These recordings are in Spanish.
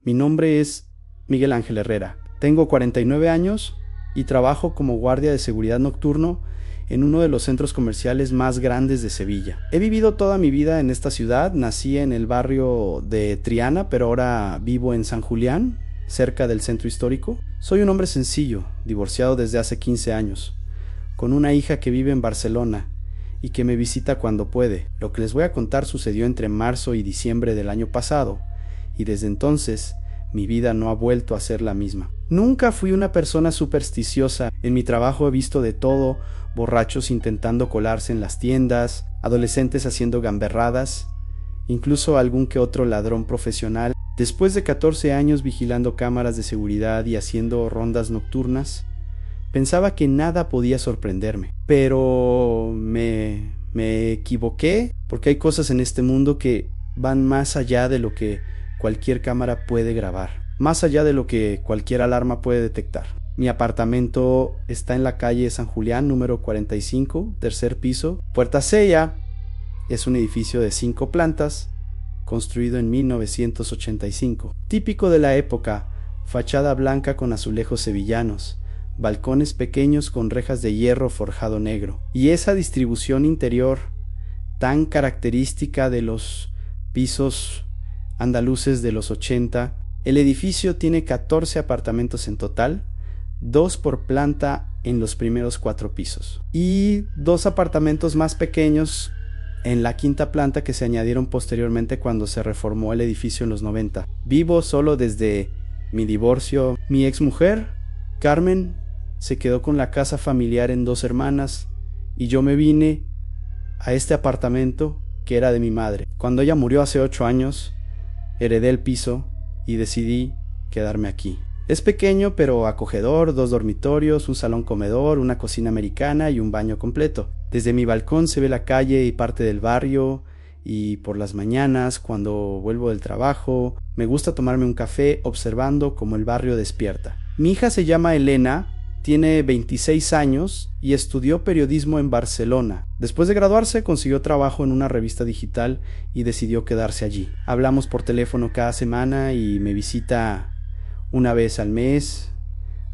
Mi nombre es Miguel Ángel Herrera. Tengo 49 años y trabajo como guardia de seguridad nocturno en uno de los centros comerciales más grandes de Sevilla. He vivido toda mi vida en esta ciudad. Nací en el barrio de Triana, pero ahora vivo en San Julián, cerca del centro histórico. Soy un hombre sencillo, divorciado desde hace 15 años, con una hija que vive en Barcelona y que me visita cuando puede. Lo que les voy a contar sucedió entre marzo y diciembre del año pasado, y desde entonces mi vida no ha vuelto a ser la misma. Nunca fui una persona supersticiosa. En mi trabajo he visto de todo: borrachos intentando colarse en las tiendas, adolescentes haciendo gamberradas, incluso algún que otro ladrón profesional. Después de 14 años vigilando cámaras de seguridad y haciendo rondas nocturnas, pensaba que nada podía sorprenderme. Pero me equivoqué, porque hay cosas en este mundo que van más allá de lo que cualquier cámara puede grabar, más allá de lo que cualquier alarma puede detectar. Mi apartamento está en la calle San Julián, número 45, tercer piso, Puerta Sella. Es un edificio de 5 plantas, construido en 1985. Típico de la época: fachada blanca con azulejos sevillanos, balcones pequeños con rejas de hierro forjado negro, y esa distribución interior tan característica de los pisos andaluces de los 80. El edificio tiene 14 apartamentos en total, 2 por planta en los primeros 4 pisos, y 2 apartamentos más pequeños en la quinta planta que se añadieron posteriormente cuando se reformó el edificio en los 90. Vivo solo desde mi divorcio. Mi exmujer, Carmen, se quedó con la casa familiar en 2 hermanas, y yo me vine a este apartamento que era de mi madre. Cuando ella murió hace 8 años, heredé el piso y decidí quedarme aquí. Es pequeño pero acogedor: 2 dormitorios, un salón comedor, una cocina americana y un baño completo. Desde mi balcón se ve la calle y parte del barrio, y por las mañanas, cuando vuelvo del trabajo, me gusta tomarme un café observando cómo el barrio despierta. Mi hija se llama Elena, tiene 26 años y estudió periodismo en Barcelona. Después de graduarse, consiguió trabajo en una revista digital y decidió quedarse allí. Hablamos por teléfono cada semana y me visita una vez al mes,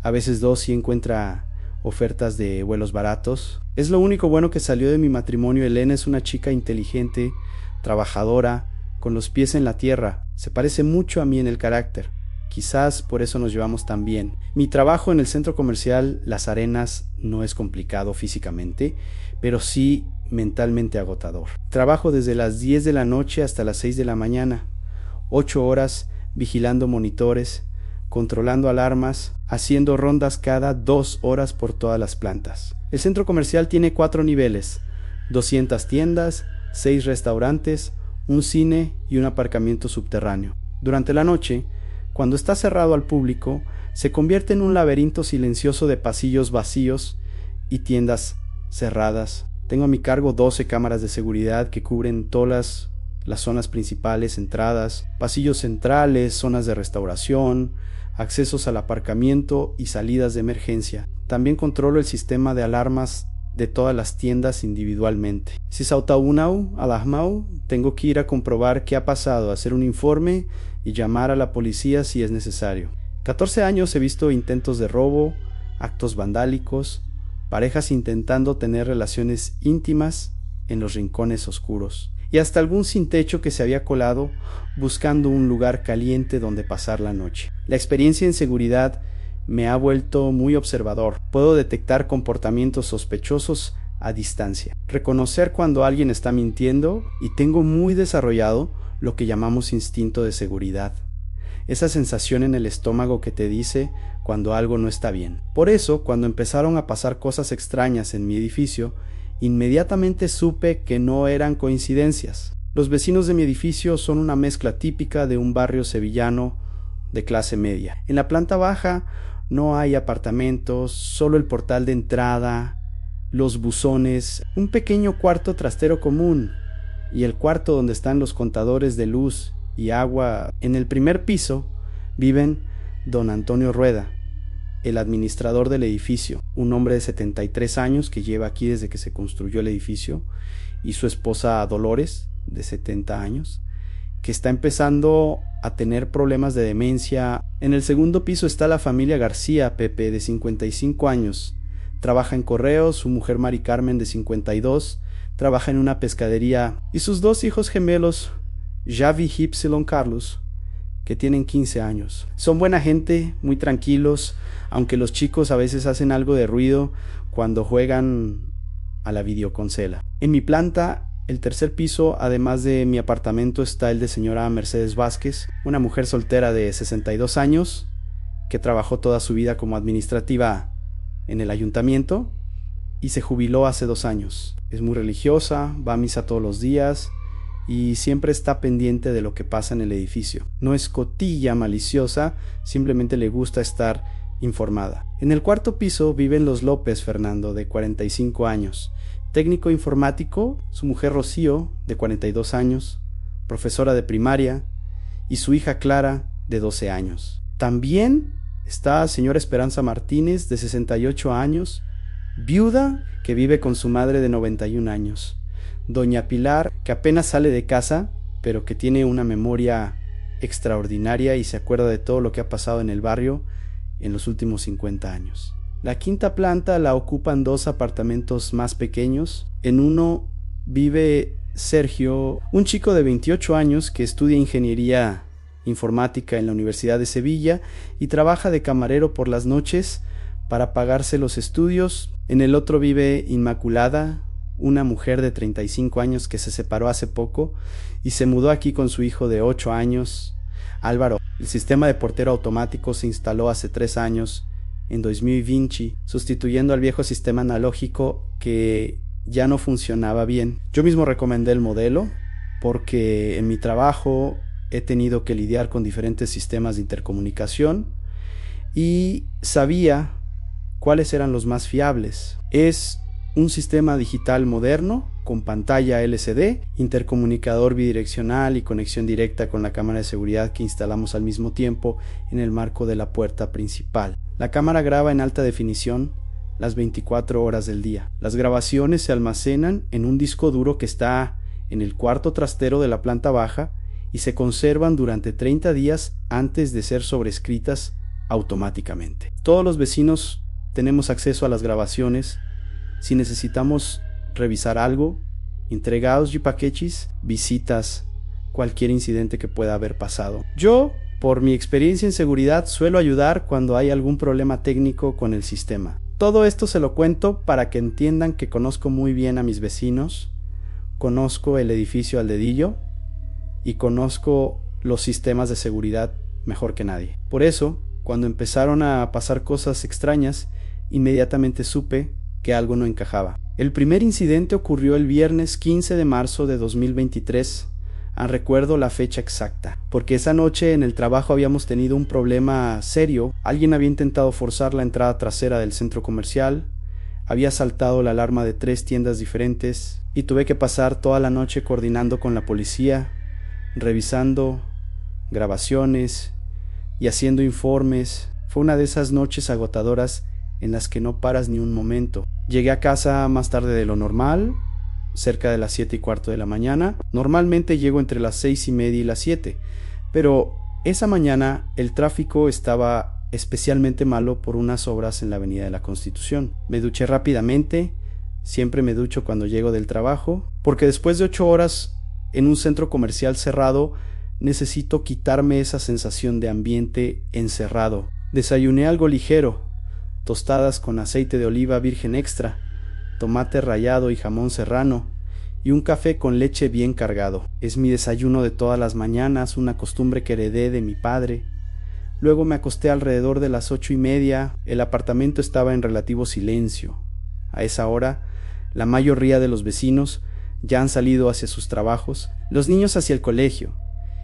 a veces 2 si encuentra ofertas de vuelos baratos. Es lo único bueno que salió de mi matrimonio. Elena es una chica inteligente, trabajadora, con los pies en la tierra. Se parece mucho a mí en el carácter. Quizás por eso nos llevamos tan bien. Mi trabajo en el centro comercial Las Arenas no es complicado físicamente, pero sí mentalmente agotador. Trabajo desde las 10 de la noche hasta las 6 de la mañana, 8 horas vigilando monitores, controlando alarmas, haciendo rondas cada 2 horas por todas las plantas. El centro comercial tiene 4 niveles, 200 tiendas, 6 restaurantes, un cine y un aparcamiento subterráneo. Durante la noche, cuando está cerrado al público, se convierte en un laberinto silencioso de pasillos vacíos y tiendas cerradas. Tengo a mi cargo 12 cámaras de seguridad que cubren todas las zonas principales: entradas, pasillos centrales, zonas de restauración, accesos al aparcamiento y salidas de emergencia. También controlo el sistema de alarmas de todas las tiendas individualmente. Si salta-una alarma, tengo que ir a comprobar qué ha pasado, hacer un informe y llamar a la policía si es necesario. 14 años he visto intentos de robo, actos vandálicos, parejas intentando tener relaciones íntimas en los rincones oscuros, y hasta algún sin techo que se había colado buscando un lugar caliente donde pasar la noche. La experiencia en seguridad me ha vuelto muy observador. Puedo detectar comportamientos sospechosos a distancia, reconocer cuando alguien está mintiendo, y tengo muy desarrollado lo que llamamos instinto de seguridad. Esa sensación en el estómago que te dice cuando algo no está bien. Por eso, cuando empezaron a pasar cosas extrañas en mi edificio, inmediatamente supe que no eran coincidencias. Los vecinos de mi edificio son una mezcla típica de un barrio sevillano de clase media. En la planta baja no hay apartamentos, solo el portal de entrada, los buzones, un pequeño cuarto trastero común y el cuarto donde están los contadores de luz y agua. En el primer piso viven don Antonio Rueda, el administrador del edificio, un hombre de 73 años que lleva aquí desde que se construyó el edificio, y su esposa Dolores, de 70 años, que está empezando a tener problemas de demencia. En el segundo piso está la familia García, Pepe, de 55 años. Trabaja en correos, su mujer Mari Carmen, de 52, trabaja en una pescadería, y sus dos hijos gemelos, Javi y Carlos, que tienen 15 años. Son buena gente, muy tranquilos, aunque los chicos a veces hacen algo de ruido cuando juegan a la videoconsola. En mi planta, el tercer piso, además de mi apartamento, está el de señora Mercedes Vázquez, una mujer soltera de 62 años que trabajó toda su vida como administrativa en el ayuntamiento y se jubiló hace 2 años. Es muy religiosa, va a misa todos los días y siempre está pendiente de lo que pasa en el edificio. No es cotilla maliciosa, simplemente le gusta estar informada. En el cuarto piso viven los López Fernando, de 45 años, técnico informático, su mujer Rocío, de 42 años, profesora de primaria, y su hija Clara, de 12 años. También está señora Esperanza Martínez, de 68 años, viuda, que vive con su madre de 91 años. Doña Pilar, que apenas sale de casa, pero que tiene una memoria extraordinaria y se acuerda de todo lo que ha pasado en el barrio en los últimos 50 años. La quinta planta la ocupan 2 apartamentos más pequeños. En uno vive Sergio, un chico de 28 años que estudia ingeniería informática en la Universidad de Sevilla y trabaja de camarero por las noches para pagarse los estudios. En el otro vive Inmaculada, una mujer de 35 años que se separó hace poco y se mudó aquí con su hijo de 8 años, Álvaro. El sistema de portero automático se instaló hace 3 años, en 2020, sustituyendo al viejo sistema analógico que ya no funcionaba bien. Yo mismo recomendé el modelo porque en mi trabajo he tenido que lidiar con diferentes sistemas de intercomunicación y sabía cuáles eran los más fiables. Es un sistema digital moderno con pantalla LCD, intercomunicador bidireccional y conexión directa con la cámara de seguridad que instalamos al mismo tiempo en el marco de la puerta principal. La cámara graba en alta definición las 24 horas del día. Las grabaciones se almacenan en un disco duro que está en el cuarto trastero de la planta baja y se conservan durante 30 días antes de ser sobrescritas automáticamente. Todos los vecinos tenemos acceso a las grabaciones. Si necesitamos revisar algo, entregados y paquetes, visitas, cualquier incidente que pueda haber pasado. Yo, por mi experiencia en seguridad, suelo ayudar cuando hay algún problema técnico con el sistema. Todo esto se lo cuento para que entiendan que conozco muy bien a mis vecinos, conozco el edificio al dedillo y conozco los sistemas de seguridad mejor que nadie. Por eso, cuando empezaron a pasar cosas extrañas, inmediatamente supe que algo no encajaba. El primer incidente ocurrió el viernes 15 de marzo de 2023. Recuerdo la fecha exacta, porque esa noche en el trabajo habíamos tenido un problema serio. Alguien había intentado forzar la entrada trasera del centro comercial, había saltado la alarma de 3 tiendas diferentes y tuve que pasar toda la noche coordinando con la policía, revisando grabaciones y haciendo informes. Fue una de esas noches agotadoras en las que no paras ni un momento. Llegué a casa más tarde de lo normal, cerca de las 7:15 de la mañana. Normalmente llego entre las 6:30 y las 7, pero esa mañana el tráfico estaba especialmente malo por unas obras en la Avenida de la Constitución. Me duché rápidamente, siempre me ducho cuando llego del trabajo, porque después de 8 horas en un centro comercial cerrado, necesito quitarme esa sensación de ambiente encerrado. Desayuné algo ligero, tostadas con aceite de oliva virgen extra, tomate rallado y jamón serrano, y un café con leche bien cargado. Es mi desayuno de todas las mañanas, una costumbre que heredé de mi padre. Luego me acosté alrededor de las 8:30. El apartamento estaba en relativo silencio. A esa hora, la mayoría de los vecinos ya han salido hacia sus trabajos, los niños hacia el colegio,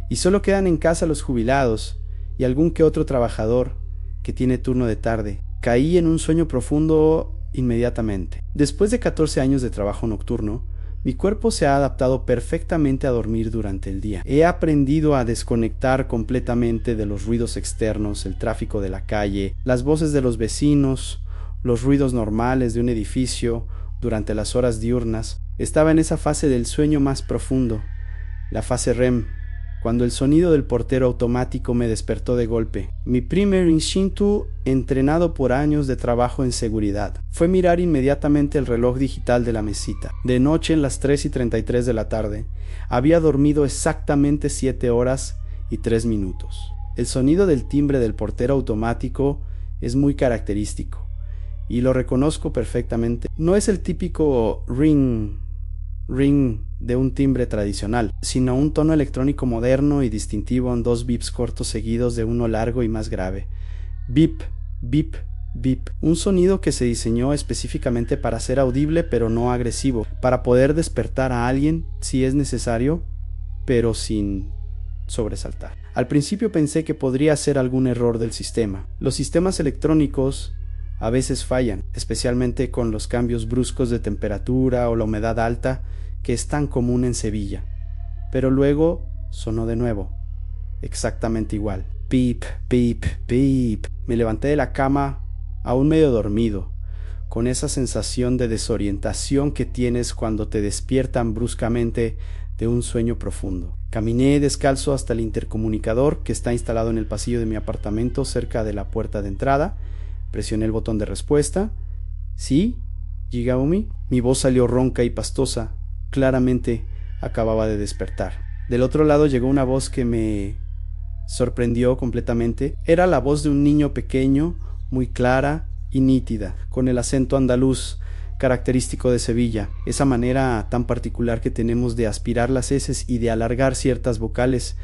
y solo quedan en casa los jubilados y algún que otro trabajador que tiene turno de tarde. Caí en un sueño profundo inmediatamente. Después de 14 años de trabajo nocturno, mi cuerpo se ha adaptado perfectamente a dormir durante el día. He aprendido a desconectar completamente de los ruidos externos, el tráfico de la calle, las voces de los vecinos, los ruidos normales de un edificio durante las horas diurnas. Estaba en esa fase del sueño más profundo, la fase REM, cuando el sonido del portero automático me despertó de golpe. Mi primer instinto, entrenado por años de trabajo en seguridad, fue mirar inmediatamente el reloj digital de la mesita. De noche, en las 3:33 de la tarde, había dormido exactamente 7 horas y 3 minutos. El sonido del timbre del portero automático es muy característico y lo reconozco perfectamente. No es el típico ring de un timbre tradicional, sino un tono electrónico moderno y distintivo en 2 bips cortos seguidos de uno largo y más grave. Bip, bip, bip. Un sonido que se diseñó específicamente para ser audible pero no agresivo, para poder despertar a alguien si es necesario, pero sin sobresaltar. Al principio pensé que podría ser algún error del sistema. Los sistemas electrónicos a veces fallan, especialmente con los cambios bruscos de temperatura o la humedad alta que es tan común en Sevilla. Pero luego sonó de nuevo, exactamente igual. Pip, pip, pip. Me levanté de la cama, aún medio dormido, con esa sensación de desorientación que tienes cuando te despiertan bruscamente de un sueño profundo. Caminé descalzo hasta el intercomunicador que está instalado en el pasillo de mi apartamento cerca de la puerta de entrada. Presioné el botón de respuesta. ¿Sí, Gigaomi? Mi voz salió ronca y pastosa. Claramente acababa de despertar. Del otro lado llegó una voz que me sorprendió completamente. Era la voz de un niño pequeño, muy clara y nítida, con el acento andaluz característico de Sevilla, esa manera tan particular que tenemos de aspirar las eses y de alargar ciertas vocales.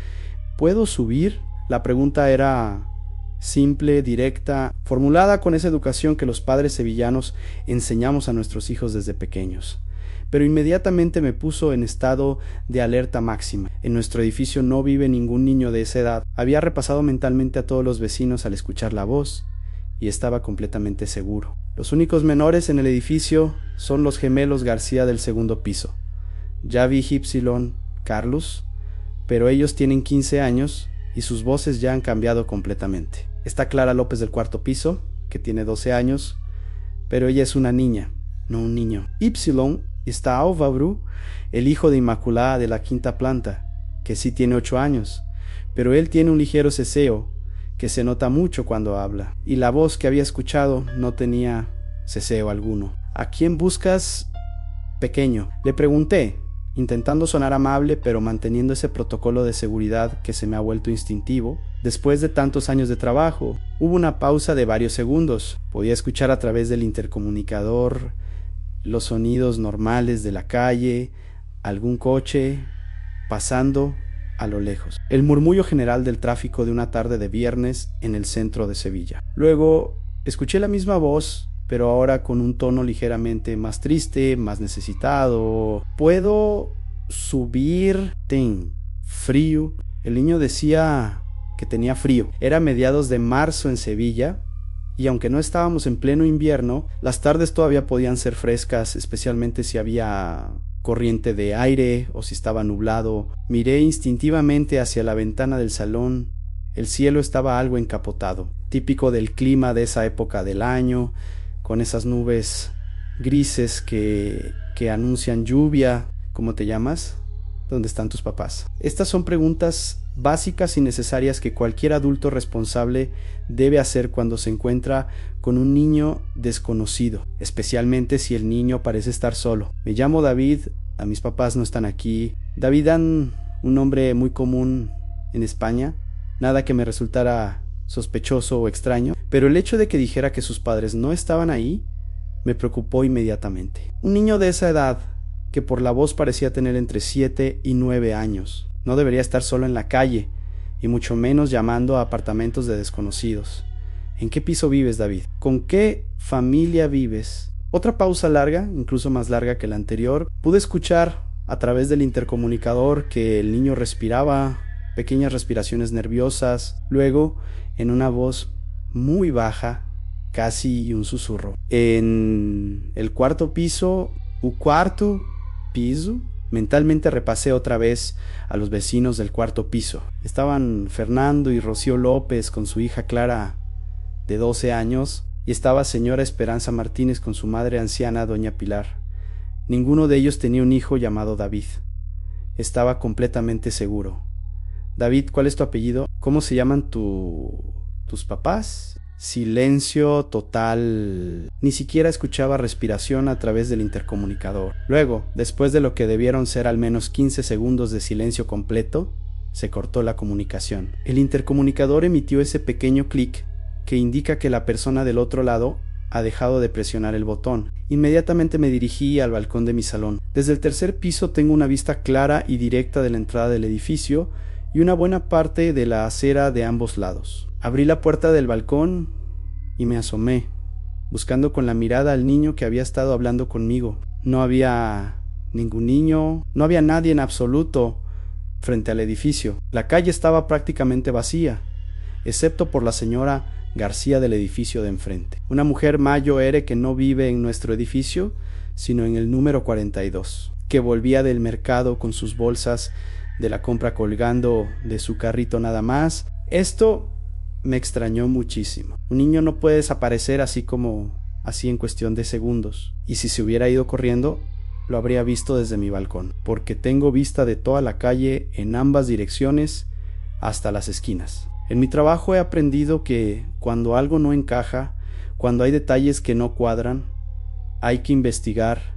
¿Puedo subir? La pregunta era simple, directa, formulada con esa educación que los padres sevillanos enseñamos a nuestros hijos desde pequeños. Pero inmediatamente me puso en estado de alerta máxima. En nuestro edificio no vive ningún niño de esa edad. Había repasado mentalmente a todos los vecinos al escuchar la voz y estaba completamente seguro. Los únicos menores en el edificio son los gemelos García del segundo piso, Javi Y, Carlos, pero ellos tienen 15 años y sus voces ya han cambiado completamente. Está Clara López del cuarto piso, que tiene 12 años, pero ella es una niña, no un niño. Y está Álvaro, el hijo de Inmaculada de la quinta planta, que sí tiene 8 años, pero él tiene un ligero ceseo que se nota mucho cuando habla, y la voz que había escuchado no tenía ceseo alguno. ¿A quién buscas, pequeño?, le pregunté, intentando sonar amable pero manteniendo ese protocolo de seguridad que se me ha vuelto instintivo. Después de tantos años de trabajo, hubo una pausa de varios segundos. Podía escuchar a través del intercomunicador los sonidos normales de la calle, algún coche pasando a lo lejos, el murmullo general del tráfico de una tarde de viernes en el centro de Sevilla. Luego escuché la misma voz, pero ahora con un tono ligeramente más triste, más necesitado. ¿Puedo subir? Ten frío. El niño decía que tenía frío. Era mediados de marzo en Sevilla, y aunque no estábamos en pleno invierno, las tardes todavía podían ser frescas, especialmente si había corriente de aire o si estaba nublado. Miré instintivamente hacia la ventana del salón. El cielo estaba algo encapotado, típico del clima de esa época del año, con esas nubes grises que anuncian lluvia. ¿Cómo te llamas? ¿Dónde están tus papás? Estas son preguntas básicas y necesarias que cualquier adulto responsable debe hacer cuando se encuentra con un niño desconocido, especialmente si el niño parece estar solo. Me llamo David, a mis papás no están aquí. David dan un nombre muy común en España, nada que me resultara sospechoso o extraño, pero el hecho de que dijera que sus padres no estaban ahí me preocupó inmediatamente. Un niño de esa edad, que por la voz parecía tener entre 7 y 9 años, no debería estar solo en la calle, y mucho menos llamando a apartamentos de desconocidos. ¿En qué piso vives, David? ¿Con qué familia vives? Otra pausa larga, incluso más larga que la anterior. Pude escuchar a través del intercomunicador que el niño respiraba, pequeñas respiraciones nerviosas. Luego, en una voz muy baja, casi un susurro: en el cuarto piso, cuarto piso. Mentalmente repasé otra vez a los vecinos del cuarto piso. Estaban Fernando y Rocío López con su hija Clara de 12 años, y estaba señora Esperanza Martínez con su madre anciana doña Pilar. Ninguno de ellos tenía un hijo llamado David. Estaba completamente seguro. David, ¿cuál es tu apellido? ¿Cómo se llaman tus papás? Silencio total. Ni siquiera escuchaba respiración a través del intercomunicador. Luego, después de lo que debieron ser al menos 15 segundos de silencio completo, se cortó la comunicación. El intercomunicador emitió ese pequeño clic que indica que la persona del otro lado ha dejado de presionar el botón. Inmediatamente me dirigí al balcón de mi salón. Desde el tercer piso tengo una vista clara y directa de la entrada del edificio y una buena parte de la acera de ambos lados. Abrí la puerta del balcón y me asomé, buscando con la mirada al niño que había estado hablando conmigo. No había ningún niño, no había nadie en absoluto frente al edificio. La calle estaba prácticamente vacía, excepto por la señora García del edificio de enfrente. Una mujer mayor que no vive en nuestro edificio, sino en el número 42, que volvía del mercado con sus bolsas de la compra colgando de su carrito nada más. Esto me extrañó muchísimo. Un niño no puede desaparecer así en cuestión de segundos. Y si se hubiera ido corriendo, lo habría visto desde mi balcón, porque tengo vista de toda la calle en ambas direcciones hasta las esquinas. En mi trabajo he aprendido que cuando algo no encaja, cuando hay detalles que no cuadran, hay que investigar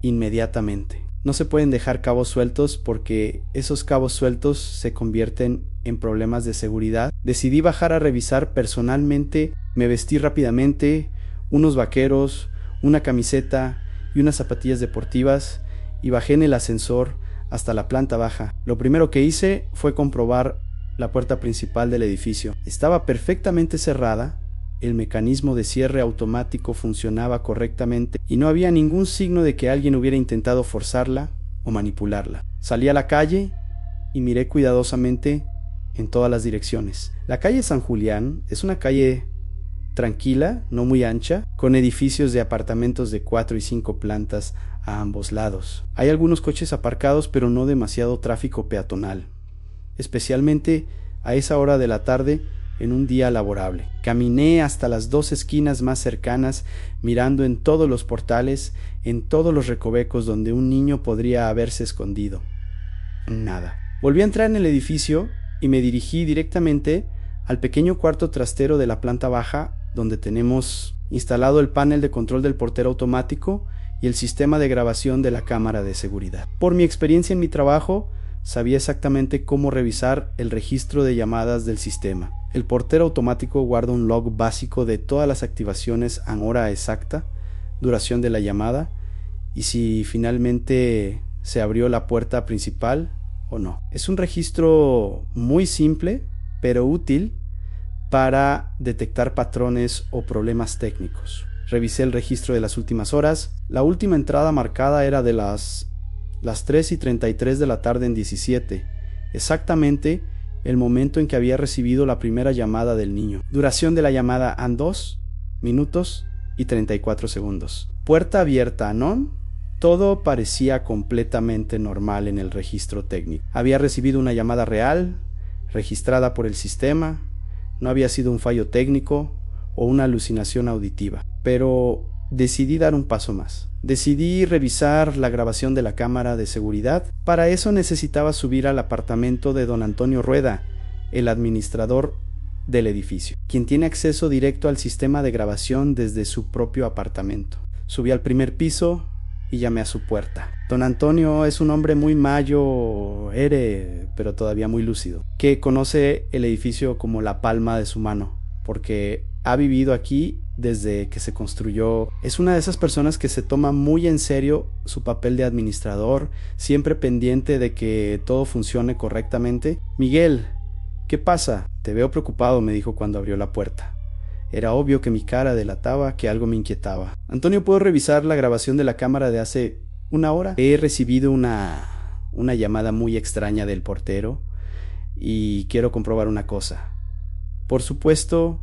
inmediatamente. No se pueden dejar cabos sueltos porque esos cabos sueltos se convierten en problemas de seguridad. Decidí bajar a revisar personalmente. Me vestí rápidamente, unos vaqueros, una camiseta y unas zapatillas deportivas, y bajé en el ascensor hasta la planta baja. Lo primero que hice fue comprobar la puerta principal del edificio. Estaba perfectamente cerrada, el mecanismo de cierre automático funcionaba correctamente y no había ningún signo de que alguien hubiera intentado forzarla o manipularla. Salí a la calle y miré cuidadosamente en todas las direcciones. La calle San Julián es una calle tranquila, no muy ancha, con edificios de apartamentos de 4 y 5 plantas a ambos lados. Hay algunos coches aparcados, pero no demasiado tráfico peatonal, especialmente a esa hora de la tarde en un día laborable. Caminé hasta las 2 esquinas más cercanas, mirando en todos los portales, en todos los recovecos donde un niño podría haberse escondido. Nada. Volví a entrar en el edificio y me dirigí directamente al pequeño cuarto trastero de la planta baja, donde tenemos instalado el panel de control del portero automático y el sistema de grabación de la cámara de seguridad. Por mi experiencia en mi trabajo, sabía exactamente cómo revisar el registro de llamadas del sistema. El portero automático guarda un log básico de todas las activaciones a hora exacta, duración de la llamada y si finalmente se abrió la puerta principal o no. Es un registro muy simple, pero útil para detectar patrones o problemas técnicos. Revisé el registro de las últimas horas. La última entrada marcada era de las 3:33 de la tarde en 17, exactamente el momento en que había recibido la primera llamada del niño. Duración de la llamada en 2 minutos y 34 segundos. Puerta abierta, ¿no? Todo parecía completamente normal en el registro técnico. Había recibido una llamada real, registrada por el sistema. No había sido un fallo técnico o una alucinación auditiva. Pero decidí dar un paso más. Decidí revisar la grabación de la cámara de seguridad. Para eso necesitaba subir al apartamento de don Antonio Rueda, el administrador del edificio, quien tiene acceso directo al sistema de grabación desde su propio apartamento. Subí al primer piso y llamé a su puerta. Don Antonio es un hombre muy mayo, pero todavía muy lúcido, que conoce el edificio como la palma de su mano, porque ha vivido aquí desde que se construyó. Es una de esas personas que se toma muy en serio su papel de administrador, siempre pendiente de que todo funcione correctamente. Miguel, ¿qué pasa? Te veo preocupado, me dijo cuando abrió la puerta. Era obvio que mi cara delataba que algo me inquietaba. Antonio, ¿puedo revisar la grabación de la cámara de hace una hora? He recibido una llamada muy extraña del portero y quiero comprobar una cosa. Por supuesto,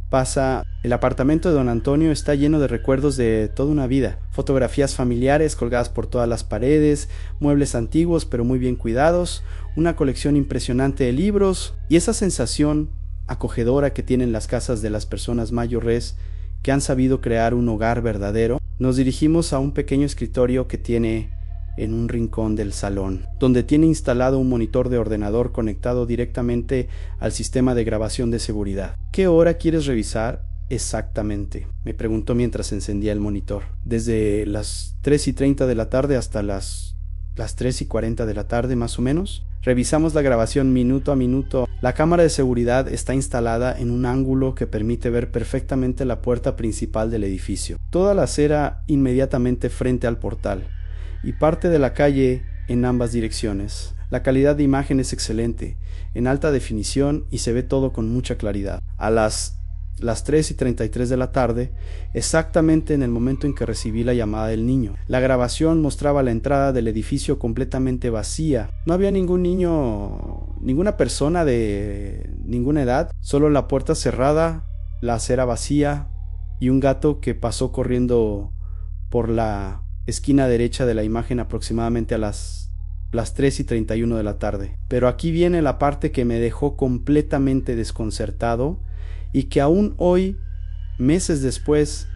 pasa. El apartamento de don Antonio está lleno de recuerdos de toda una vida. Fotografías familiares colgadas por todas las paredes, muebles antiguos pero muy bien cuidados, una colección impresionante de libros y esa sensación acogedora que tienen las casas de las personas mayores que han sabido crear un hogar verdadero. Nos dirigimos a un pequeño escritorio que tiene en un rincón del salón, donde tiene instalado un monitor de ordenador conectado directamente al sistema de grabación de seguridad. ¿Qué hora quieres revisar exactamente?, me preguntó mientras encendía el monitor. Desde las 3:30 de la tarde hasta las 3:40 de la tarde, más o menos. Revisamos la grabación minuto a minuto. La cámara de seguridad está instalada en un ángulo que permite ver perfectamente la puerta principal del edificio, toda la acera inmediatamente frente al portal y parte de la calle en ambas direcciones. La calidad de imagen es excelente, en alta definición, y se ve todo con mucha claridad. A las 3:33 de la tarde, exactamente en el momento en que recibí la llamada del niño, la grabación mostraba la entrada del edificio completamente vacía. No había ningún niño, ninguna persona de ninguna edad, solo la puerta cerrada, la acera vacía y un gato que pasó corriendo por la esquina derecha de la imagen aproximadamente a las 3:31 de la tarde. Pero aquí viene la parte que me dejó completamente desconcertado y que aún hoy, meses después,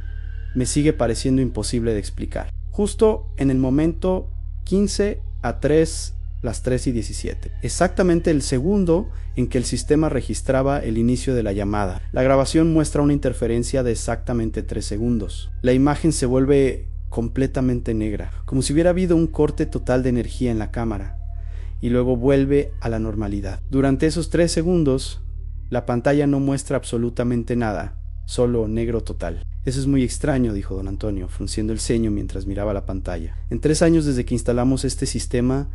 me sigue pareciendo imposible de explicar. Justo en el momento 15:03, las 3:17, exactamente el segundo en que el sistema registraba el inicio de la llamada. La grabación muestra una interferencia de exactamente 3 segundos. La imagen se vuelve completamente negra, como si hubiera habido un corte total de energía en la cámara, y luego vuelve a la normalidad. Durante esos 3 segundos, la pantalla no muestra absolutamente nada, solo negro total. Eso es muy extraño, dijo don Antonio, frunciendo el ceño mientras miraba la pantalla. En 3 años desde que instalamos este sistema,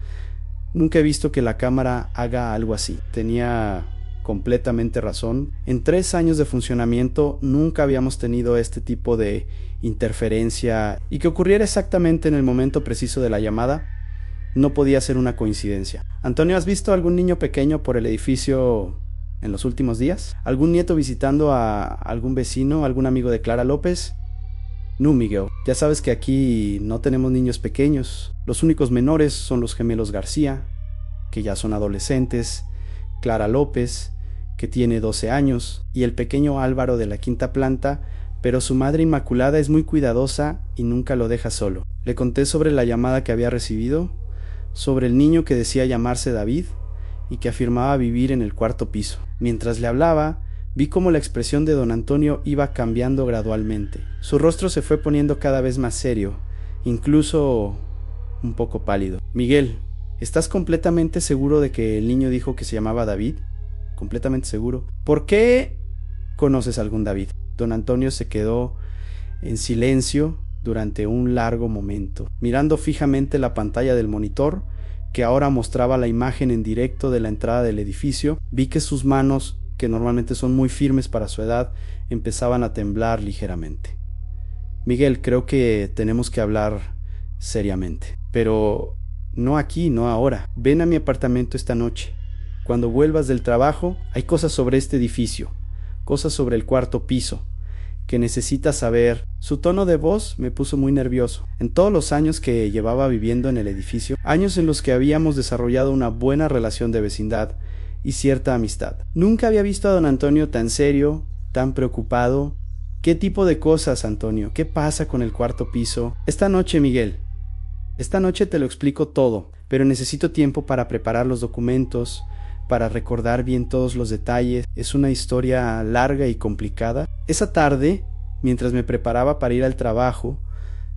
nunca he visto que la cámara haga algo así. Tenía completamente razón. En 3 años de funcionamiento nunca habíamos tenido este tipo de interferencia, y que ocurriera exactamente en el momento preciso de la llamada no podía ser una coincidencia. Antonio, ¿has visto algún niño pequeño por el edificio en los últimos días? ¿Algún nieto visitando a algún vecino, algún amigo de Clara López? No, Miguel, ya sabes que aquí no tenemos niños pequeños. Los únicos menores son los gemelos García, que ya son adolescentes, Clara López, que tiene 12 años, y el pequeño Álvaro de la 5ª planta, pero su madre Inmaculada es muy cuidadosa y nunca lo deja solo. Le conté sobre la llamada que había recibido, sobre el niño que decía llamarse David y que afirmaba vivir en el 4º piso. Mientras le hablaba, vi cómo la expresión de don Antonio iba cambiando gradualmente. Su rostro se fue poniendo cada vez más serio, incluso un poco pálido. Miguel, ¿estás completamente seguro de que el niño dijo que se llamaba David? Completamente seguro. ¿Por qué conoces a algún David? Don Antonio se quedó en silencio durante un largo momento, mirando fijamente la pantalla del monitor, que ahora mostraba la imagen en directo de la entrada del edificio. Vi que sus manos, que normalmente son muy firmes para su edad, empezaban a temblar ligeramente. Miguel, creo que tenemos que hablar seriamente. Pero no aquí, no ahora. Ven a mi apartamento esta noche. Cuando vuelvas del trabajo, hay cosas sobre este edificio, cosas sobre el 4º piso, que necesitas saber. Su tono de voz me puso muy nervioso. En todos los años que llevaba viviendo en el edificio, años en los que habíamos desarrollado una buena relación de vecindad y cierta amistad, nunca había visto a don Antonio tan serio, tan preocupado. ¿Qué tipo de cosas, Antonio? ¿Qué pasa con el 4º piso? Esta noche, Miguel. Esta noche te lo explico todo, pero necesito tiempo para preparar los documentos, para recordar bien todos los detalles. Es una historia larga y complicada. Esa tarde, mientras me preparaba para ir al trabajo,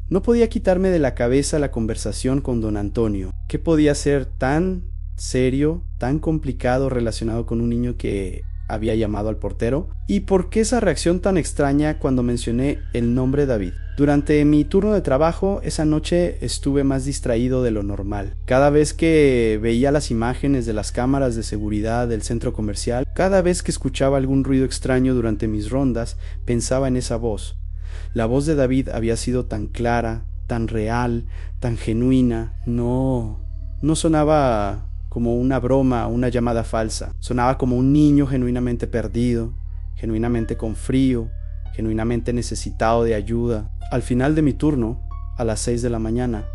no podía quitarme de la cabeza la conversación con don Antonio. ¿Qué podía ser tan serio, tan complicado relacionado con un niño que había llamado al portero? ¿Y por qué esa reacción tan extraña cuando mencioné el nombre David? Durante mi turno de trabajo, esa noche estuve más distraído de lo normal. Cada vez que veía las imágenes de las cámaras de seguridad del centro comercial, cada vez que escuchaba algún ruido extraño durante mis rondas, pensaba en esa voz. La voz de David había sido tan clara, tan real, tan genuina. No sonaba como una broma o una llamada falsa. Sonaba como un niño genuinamente perdido, genuinamente con frío, genuinamente necesitado de ayuda. Al final de mi turno, a las 6 de la mañana,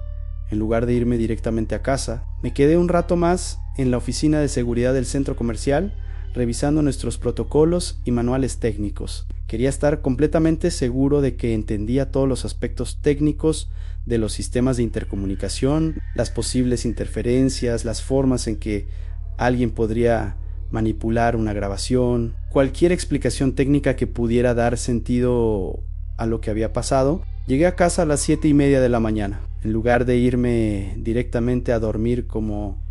en lugar de irme directamente a casa, me quedé un rato más en la oficina de seguridad del centro comercial, revisando nuestros protocolos y manuales técnicos. Quería estar completamente seguro de que entendía todos los aspectos técnicos de los sistemas de intercomunicación, las posibles interferencias, las formas en que alguien podría manipular una grabación, cualquier explicación técnica que pudiera dar sentido a lo que había pasado. Llegué a casa a las 7:30 de la mañana. En lugar de irme directamente a dormir como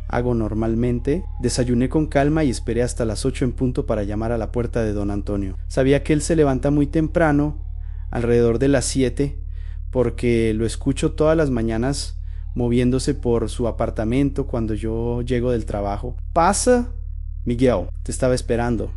hago normalmente, desayuné con calma y esperé hasta las 8 en punto para llamar a la puerta de don Antonio. Sabía que él se levanta muy temprano, alrededor de las 7, porque lo escucho todas las mañanas moviéndose por su apartamento cuando yo llego del trabajo. «Pasa, Miguel, te estaba esperando»,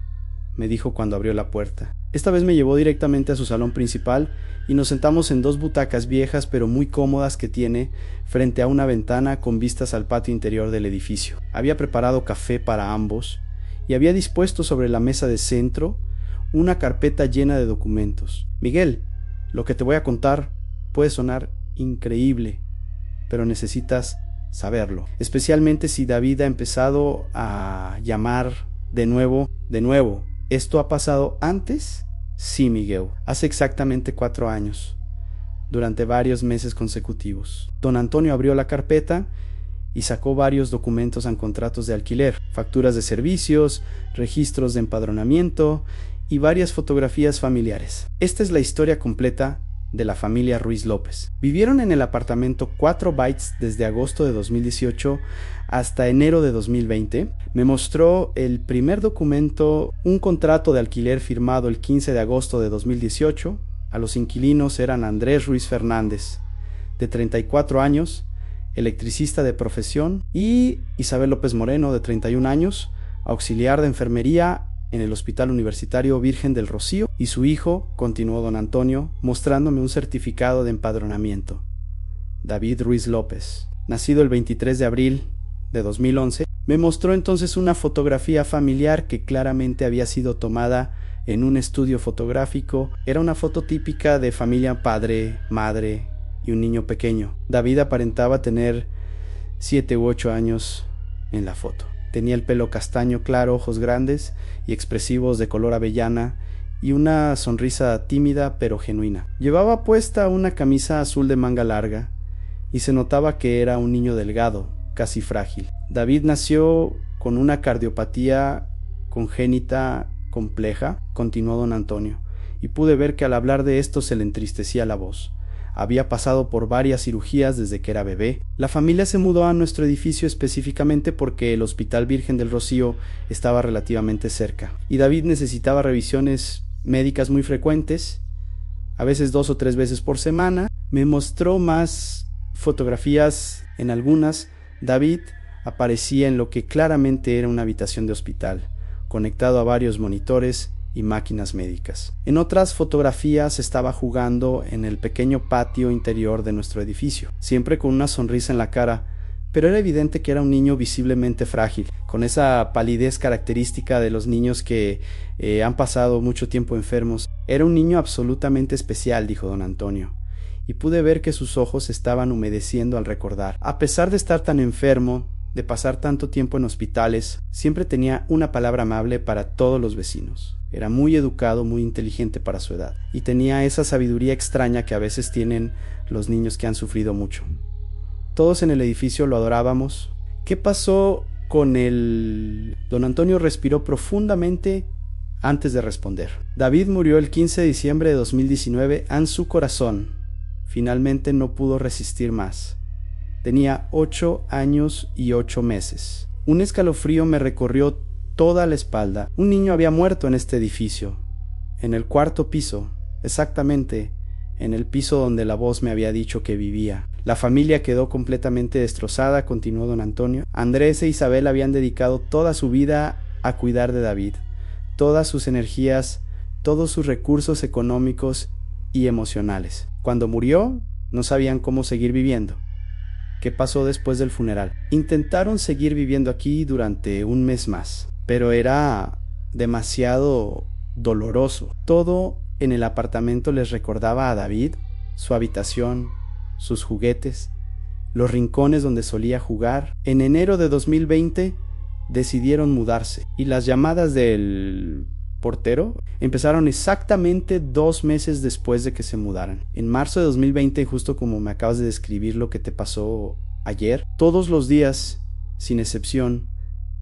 me dijo cuando abrió la puerta. Esta vez me llevó directamente a su salón principal y nos sentamos en 2 butacas viejas pero muy cómodas que tiene frente a una ventana con vistas al patio interior del edificio. Había preparado café para ambos y había dispuesto sobre la mesa de centro una carpeta llena de documentos. «Miguel, lo que te voy a contar puede sonar increíble, pero necesitas saberlo, especialmente si David ha empezado a llamar de nuevo. ¿Esto ha pasado antes?» «Sí, Miguel, hace exactamente 4 años, durante varios meses consecutivos». Don Antonio abrió la carpeta y sacó varios documentos en contratos de alquiler, facturas de servicios, registros de empadronamiento y varias fotografías familiares. Esta es la historia completa de la familia Ruiz López. Vivieron en el apartamento 4 Bytes desde agosto de 2018 hasta enero de 2020. Me mostró el primer documento, un contrato de alquiler firmado el 15 de agosto de 2018. A los inquilinos eran Andrés Ruiz Fernández, de 34 años, electricista de profesión, y Isabel López Moreno, de 31 años, auxiliar de enfermería en el Hospital Universitario Virgen del Rocío, y su hijo, continuó don Antonio, mostrándome un certificado de empadronamiento. David Ruiz López, nacido el 23 de abril de 2011, me mostró entonces una fotografía familiar que claramente había sido tomada en un estudio fotográfico. Era una foto típica de familia: padre, madre y un niño pequeño. David aparentaba tener 7 u 8 años en la foto. Tenía el pelo castaño claro, ojos grandes y expresivos de color avellana y una sonrisa tímida pero genuina. Llevaba puesta una camisa azul de manga larga y se notaba que era un niño delgado, casi frágil. David nació con una cardiopatía congénita compleja, continuó don Antonio, y pude ver que al hablar de esto se le entristecía la voz. Había pasado por varias cirugías desde que era bebé. La familia se mudó a nuestro edificio específicamente porque el Hospital Virgen del Rocío estaba relativamente cerca, y David necesitaba revisiones médicas muy frecuentes, a veces 2 o 3 veces por semana. Me mostró más fotografías. En algunas, David aparecía en lo que claramente era una habitación de hospital, conectado a varios monitores y máquinas médicas. En otras fotografías estaba jugando en el pequeño patio interior de nuestro edificio, siempre con una sonrisa en la cara, pero era evidente que era un niño visiblemente frágil, con esa palidez característica de los niños que han pasado mucho tiempo enfermos. Era un niño absolutamente especial, dijo don Antonio, y pude ver que sus ojos estaban humedeciendo al recordar. A pesar de estar tan enfermo, de pasar tanto tiempo en hospitales, siempre tenía una palabra amable para todos los vecinos. Era muy educado, muy inteligente para su edad, y tenía esa sabiduría extraña que a veces tienen los niños que han sufrido mucho. Todos en el edificio lo adorábamos. ¿Qué pasó con él? Don Antonio respiró profundamente antes de responder. David murió el 15 de diciembre de 2019 en su corazón. Finalmente no pudo resistir más. Tenía 8 años y 8 meses. Un escalofrío me recorrió toda la espalda. Un niño había muerto en este edificio, en el 4º piso, exactamente en el piso donde la voz me había dicho que vivía. La familia quedó completamente destrozada, continuó don Antonio. Andrés e Isabel habían dedicado toda su vida a cuidar de David, todas sus energías, todos sus recursos económicos y emocionales. Cuando murió, no sabían cómo seguir viviendo. ¿Qué pasó después del funeral? Intentaron seguir viviendo aquí durante un mes más, pero era demasiado doloroso. Todo en el apartamento les recordaba a David, su habitación, sus juguetes, los rincones donde solía jugar. En enero de 2020 decidieron mudarse y las llamadas del portero empezaron exactamente 2 meses después de que se mudaran. En marzo de 2020, justo como me acabas de describir lo que te pasó ayer, todos los días, sin excepción,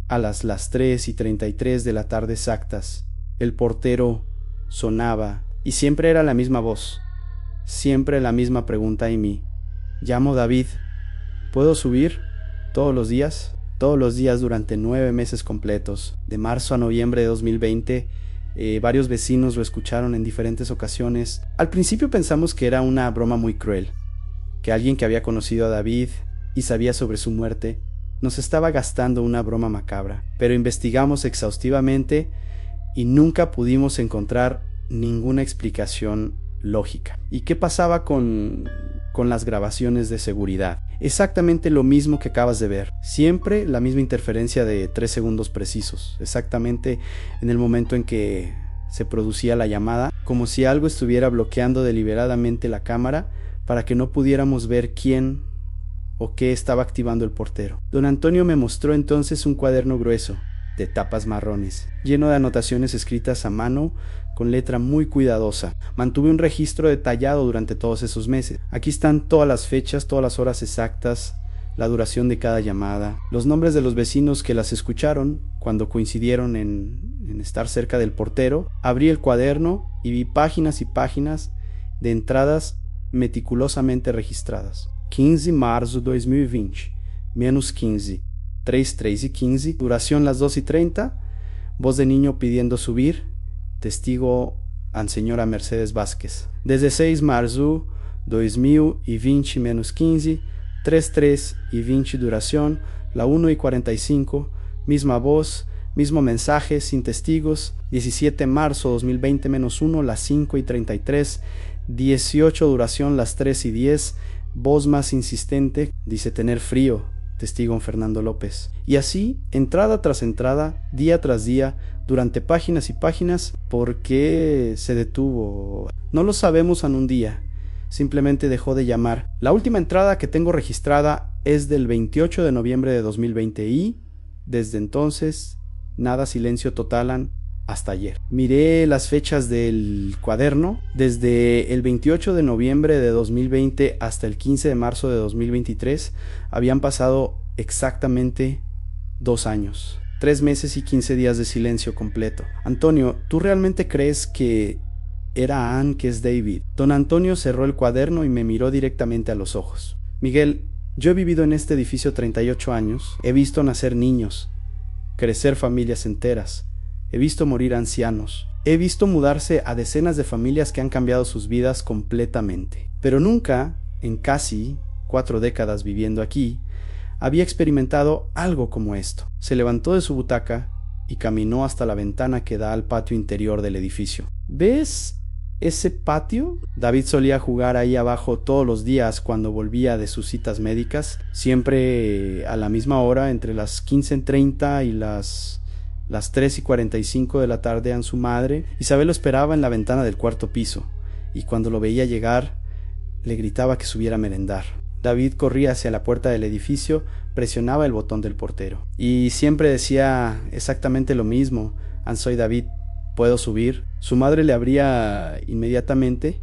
a las 3:33 de la tarde exactas, el portero sonaba y siempre era la misma voz, siempre la misma pregunta en mí. Llamo David, ¿puedo subir? Todos los días durante 9 meses completos, de marzo a noviembre de 2020. Varios vecinos lo escucharon en diferentes ocasiones. Al principio pensamos que era una broma muy cruel, que alguien que había conocido a David y sabía sobre su muerte nos estaba gastando una broma macabra, pero investigamos exhaustivamente y nunca pudimos encontrar ninguna explicación lógica. ¿Y qué pasaba con las grabaciones de seguridad? Exactamente lo mismo que acabas de ver. Siempre la misma interferencia de 3 segundos precisos, exactamente en el momento en que se producía la llamada, como si algo estuviera bloqueando deliberadamente la cámara para que no pudiéramos ver quién o qué estaba activando el portero. Don Antonio me mostró entonces un cuaderno grueso, de tapas marrones, lleno de anotaciones escritas a mano con letra muy cuidadosa. Mantuve un registro detallado durante todos esos meses. Aquí están todas las fechas, todas las horas exactas, la duración de cada llamada, los nombres de los vecinos que las escucharon cuando coincidieron en estar cerca del portero. Abrí el cuaderno y vi páginas y páginas de entradas meticulosamente registradas. 15 de marzo de 2020, menos 15, 3, 3 y 15, duración las 2:30, voz de niño pidiendo subir, testigo a señora Mercedes Vázquez. 16 de marzo 2020, menos 15, 3, 3 y 20, duración, la 1:45, misma voz, mismo mensaje, sin testigos. 17 de marzo 2020, menos 1, las 5:33, 18, duración, las 3:10, voz más insistente, dice tener frío, testigo Fernando López. Y así, entrada tras entrada, día tras día, durante páginas y páginas. ¿Por qué se detuvo? No lo sabemos en un día, simplemente dejó de llamar. La última entrada que tengo registrada es del 28 de noviembre de 2020 y, desde entonces, nada, silencio total hasta ayer. Miré las fechas del cuaderno. Desde el 28 de noviembre de 2020 hasta el 15 de marzo de 2023 habían pasado exactamente 2 años, 3 meses y 15 días de silencio completo. Antonio, ¿tú realmente crees que era Ann, que es David? Don Antonio cerró el cuaderno y me miró directamente a los ojos. Miguel, yo he vivido en este edificio 38 años. He visto nacer niños, crecer familias enteras. He visto morir ancianos. He visto mudarse a decenas de familias que han cambiado sus vidas completamente. Pero nunca, en casi 4 décadas viviendo aquí, había experimentado algo como esto. Se levantó de su butaca y caminó hasta la ventana que da al patio interior del edificio. ¿Ves ese patio? David solía jugar ahí abajo todos los días cuando volvía de sus citas médicas, siempre a la misma hora, entre las 15:30 y las 3:45 de la tarde. A su madre, Isabel, lo esperaba en la ventana del 4º piso, y cuando lo veía llegar, le gritaba que subiera a merendar. David corría hacia la puerta del edificio, presionaba el botón del portero, y siempre decía exactamente lo mismo: soy David, ¿puedo subir? Su madre le abría inmediatamente,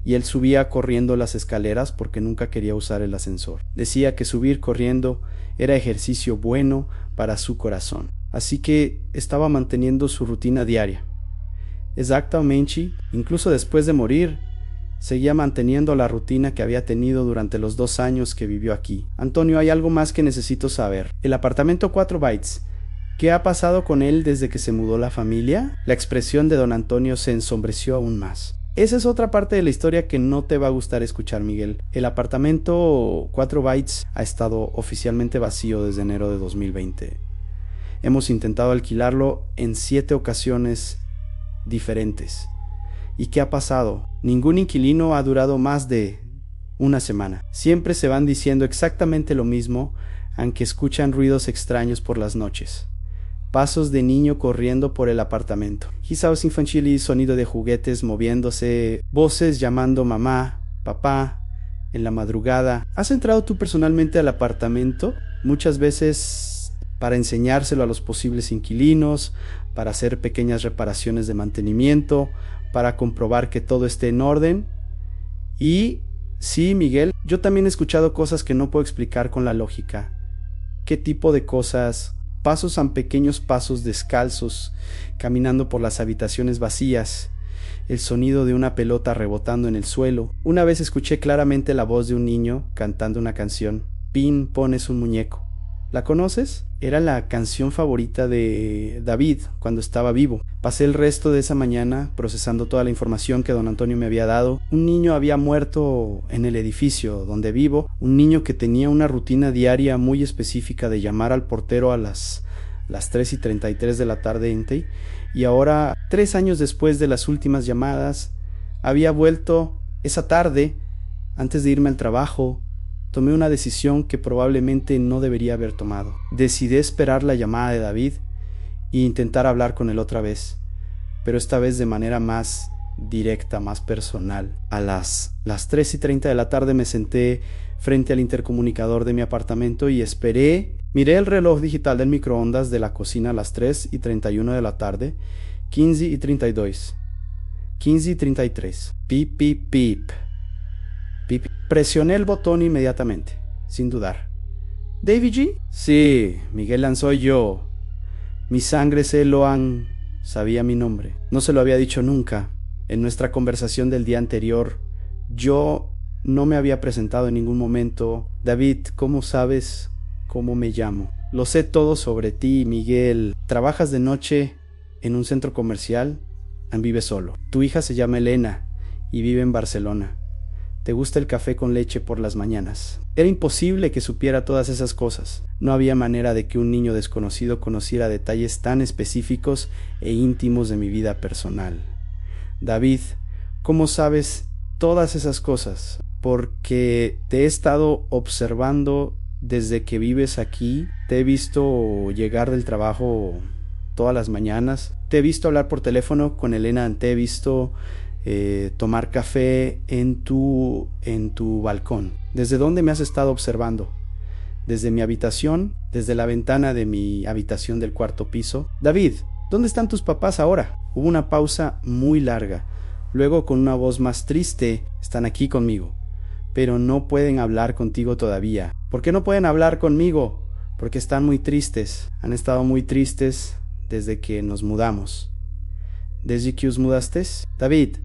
y él subía corriendo las escaleras porque nunca quería usar el ascensor. Decía que subir corriendo era ejercicio bueno para su corazón. Así que estaba manteniendo su rutina diaria. Exactamente, incluso después de morir, seguía manteniendo la rutina que había tenido durante los 2 años que vivió aquí. Antonio, hay algo más que necesito saber. El apartamento 4 Bytes, ¿qué ha pasado con él desde que se mudó la familia? La expresión de don Antonio se ensombreció aún más. Esa es otra parte de la historia que no te va a gustar escuchar, Miguel. El apartamento 4 Bytes ha estado oficialmente vacío desde enero de 2020. Hemos intentado alquilarlo en 7 ocasiones diferentes. ¿Y qué ha pasado? Ningún inquilino ha durado más de una semana. Siempre se van diciendo exactamente lo mismo, aunque escuchan ruidos extraños por las noches. Pasos de niño corriendo por el apartamento. Gisaos infantiles, sonido de juguetes moviéndose, voces llamando mamá, papá, en la madrugada. ¿Has entrado tú personalmente al apartamento? Muchas veces para enseñárselo a los posibles inquilinos, para hacer pequeñas reparaciones de mantenimiento, para comprobar que todo esté en orden. Y sí, Miguel, yo también he escuchado cosas que no puedo explicar con la lógica. ¿Qué tipo de cosas? Pasos tan pequeños, pasos descalzos, caminando por las habitaciones vacías, el sonido de una pelota rebotando en el suelo. Una vez escuché claramente la voz de un niño cantando una canción. Pin, pones un muñeco. ¿La conoces? Era la canción favorita de David cuando estaba vivo. Pasé el resto de esa mañana procesando toda la información que don Antonio me había dado. Un niño había muerto en el edificio donde vivo, un niño que tenía una rutina diaria muy específica de llamar al portero a las 3:33 de la tarde, y ahora, 3 años después de las últimas llamadas, había vuelto esa tarde, antes de irme al trabajo. Tomé una decisión que probablemente no debería haber tomado. Decidí esperar la llamada de David e intentar hablar con él otra vez, pero esta vez de manera más directa, más personal. A las 3:30 de la tarde me senté frente al intercomunicador de mi apartamento y esperé. Miré el reloj digital del microondas de la cocina a las 3:31 de la tarde, 15:32, 15:33, pip, pip, pip. Presioné el botón inmediatamente, sin dudar. ¿David G? Sí, Miguel Lanzoy yo. Mi sangre sabía mi nombre. No se lo había dicho nunca. En nuestra conversación del día anterior, yo no me había presentado en ningún momento. David, ¿cómo sabes cómo me llamo? Lo sé todo sobre ti, Miguel. Trabajas de noche en un centro comercial y vives solo. Tu hija se llama Elena y vive en Barcelona. Te gusta el café con leche por las mañanas. Era imposible que supiera todas esas cosas. No había manera de que un niño desconocido conociera detalles tan específicos e íntimos de mi vida personal. David, ¿cómo sabes todas esas cosas? Porque te he estado observando desde que vives aquí. Te he visto llegar del trabajo todas las mañanas. Te he visto hablar por teléfono con Elena. Te he visto tomar café en tu balcón. ¿Desde dónde me has estado observando? Desde mi habitación, desde la ventana de mi habitación del cuarto piso. David, ¿dónde están tus papás ahora? Hubo una pausa muy larga. Luego, con una voz más triste, están aquí conmigo, pero no pueden hablar contigo todavía. ¿Por qué no pueden hablar conmigo? Porque están muy tristes. Han estado muy tristes desde que nos mudamos. ¿Desde que os mudasteis? David,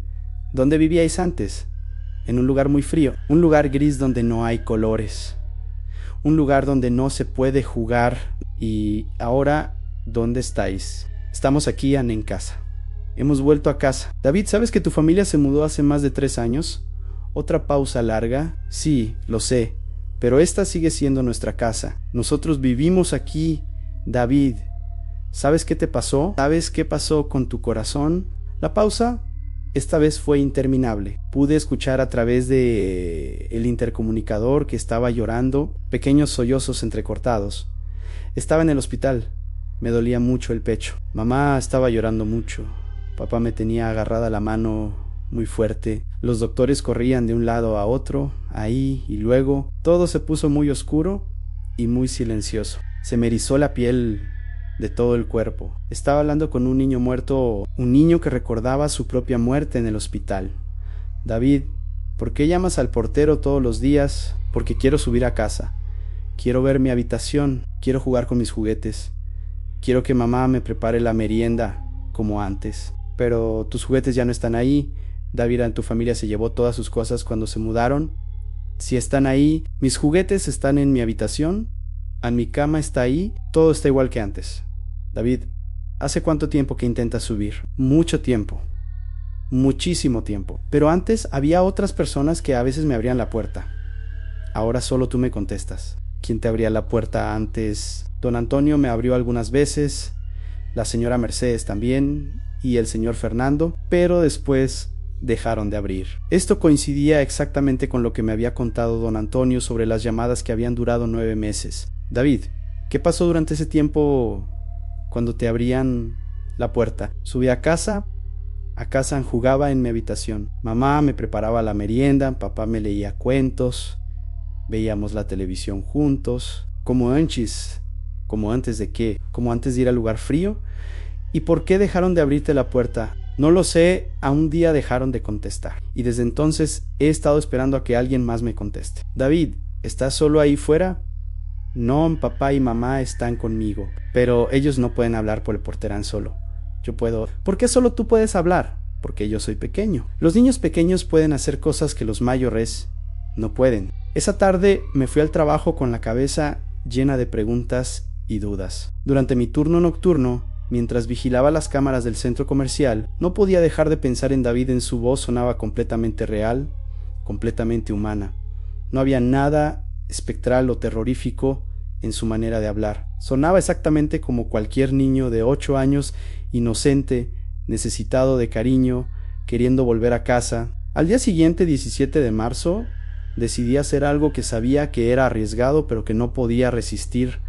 ¿dónde vivíais antes? En un lugar muy frío, un lugar gris donde no hay colores, un lugar donde no se puede jugar. Y ahora, ¿dónde estáis? Estamos aquí en casa. Hemos vuelto a casa. David, ¿sabes que tu familia se mudó hace más de 3 años? Otra pausa larga. Sí, lo sé, pero esta sigue siendo nuestra casa. Nosotros vivimos aquí. David, ¿sabes qué te pasó? ¿Sabes qué pasó con tu corazón? La pausa esta vez fue interminable. Pude escuchar a través de el intercomunicador que estaba llorando, pequeños sollozos entrecortados. Estaba en el hospital. Me dolía mucho el pecho. Mamá estaba llorando mucho. Papá me tenía agarrada la mano muy fuerte. Los doctores corrían de un lado a otro, ahí y luego. Todo se puso muy oscuro y muy silencioso. Se me erizó la piel de todo el cuerpo. Estaba hablando con un niño muerto, un niño que recordaba su propia muerte en el hospital. David, ¿por qué llamas al portero todos los días? Porque quiero subir a casa. Quiero ver mi habitación. Quiero jugar con mis juguetes. Quiero que mamá me prepare la merienda como antes. Pero tus juguetes ya no están ahí. David, en tu familia se llevó todas sus cosas cuando se mudaron. Si están ahí, mis juguetes están en mi habitación. Mi cama está ahí. Todo está igual que antes. David, ¿hace cuánto tiempo que intentas subir? Mucho tiempo. Muchísimo tiempo. Pero antes había otras personas que a veces me abrían la puerta. Ahora solo tú me contestas. ¿Quién te abría la puerta antes? Don Antonio me abrió algunas veces, la señora Mercedes también, y el señor Fernando, pero después dejaron de abrir. Esto coincidía exactamente con lo que me había contado don Antonio sobre las llamadas que habían durado 9 meses. David, ¿qué pasó durante ese tiempo cuando te abrían la puerta? Subí a casa, jugaba en mi habitación. Mamá me preparaba la merienda, papá me leía cuentos, veíamos la televisión juntos, como antes. ¿Como antes de qué? ¿Como antes de ir al lugar frío? ¿Y por qué dejaron de abrirte la puerta? No lo sé, a un día dejaron de contestar. Y desde entonces he estado esperando a que alguien más me conteste. David, ¿estás solo ahí fuera? No, papá y mamá están conmigo, pero ellos no pueden hablar por el porterán solo. Yo puedo. ¿Por qué solo tú puedes hablar? Porque yo soy pequeño. Los niños pequeños pueden hacer cosas que los mayores no pueden. Esa tarde me fui al trabajo con la cabeza llena de preguntas y dudas. Durante mi turno nocturno, mientras vigilaba las cámaras del centro comercial, no podía dejar de pensar en David. En su voz sonaba completamente real, completamente humana. No había nada espectral o terrorífico en su manera de hablar. Sonaba exactamente como cualquier niño de 8 años, inocente, necesitado de cariño, queriendo volver a casa. Al día siguiente, 17 de marzo, decidí hacer algo que sabía que era arriesgado, pero que no podía resistir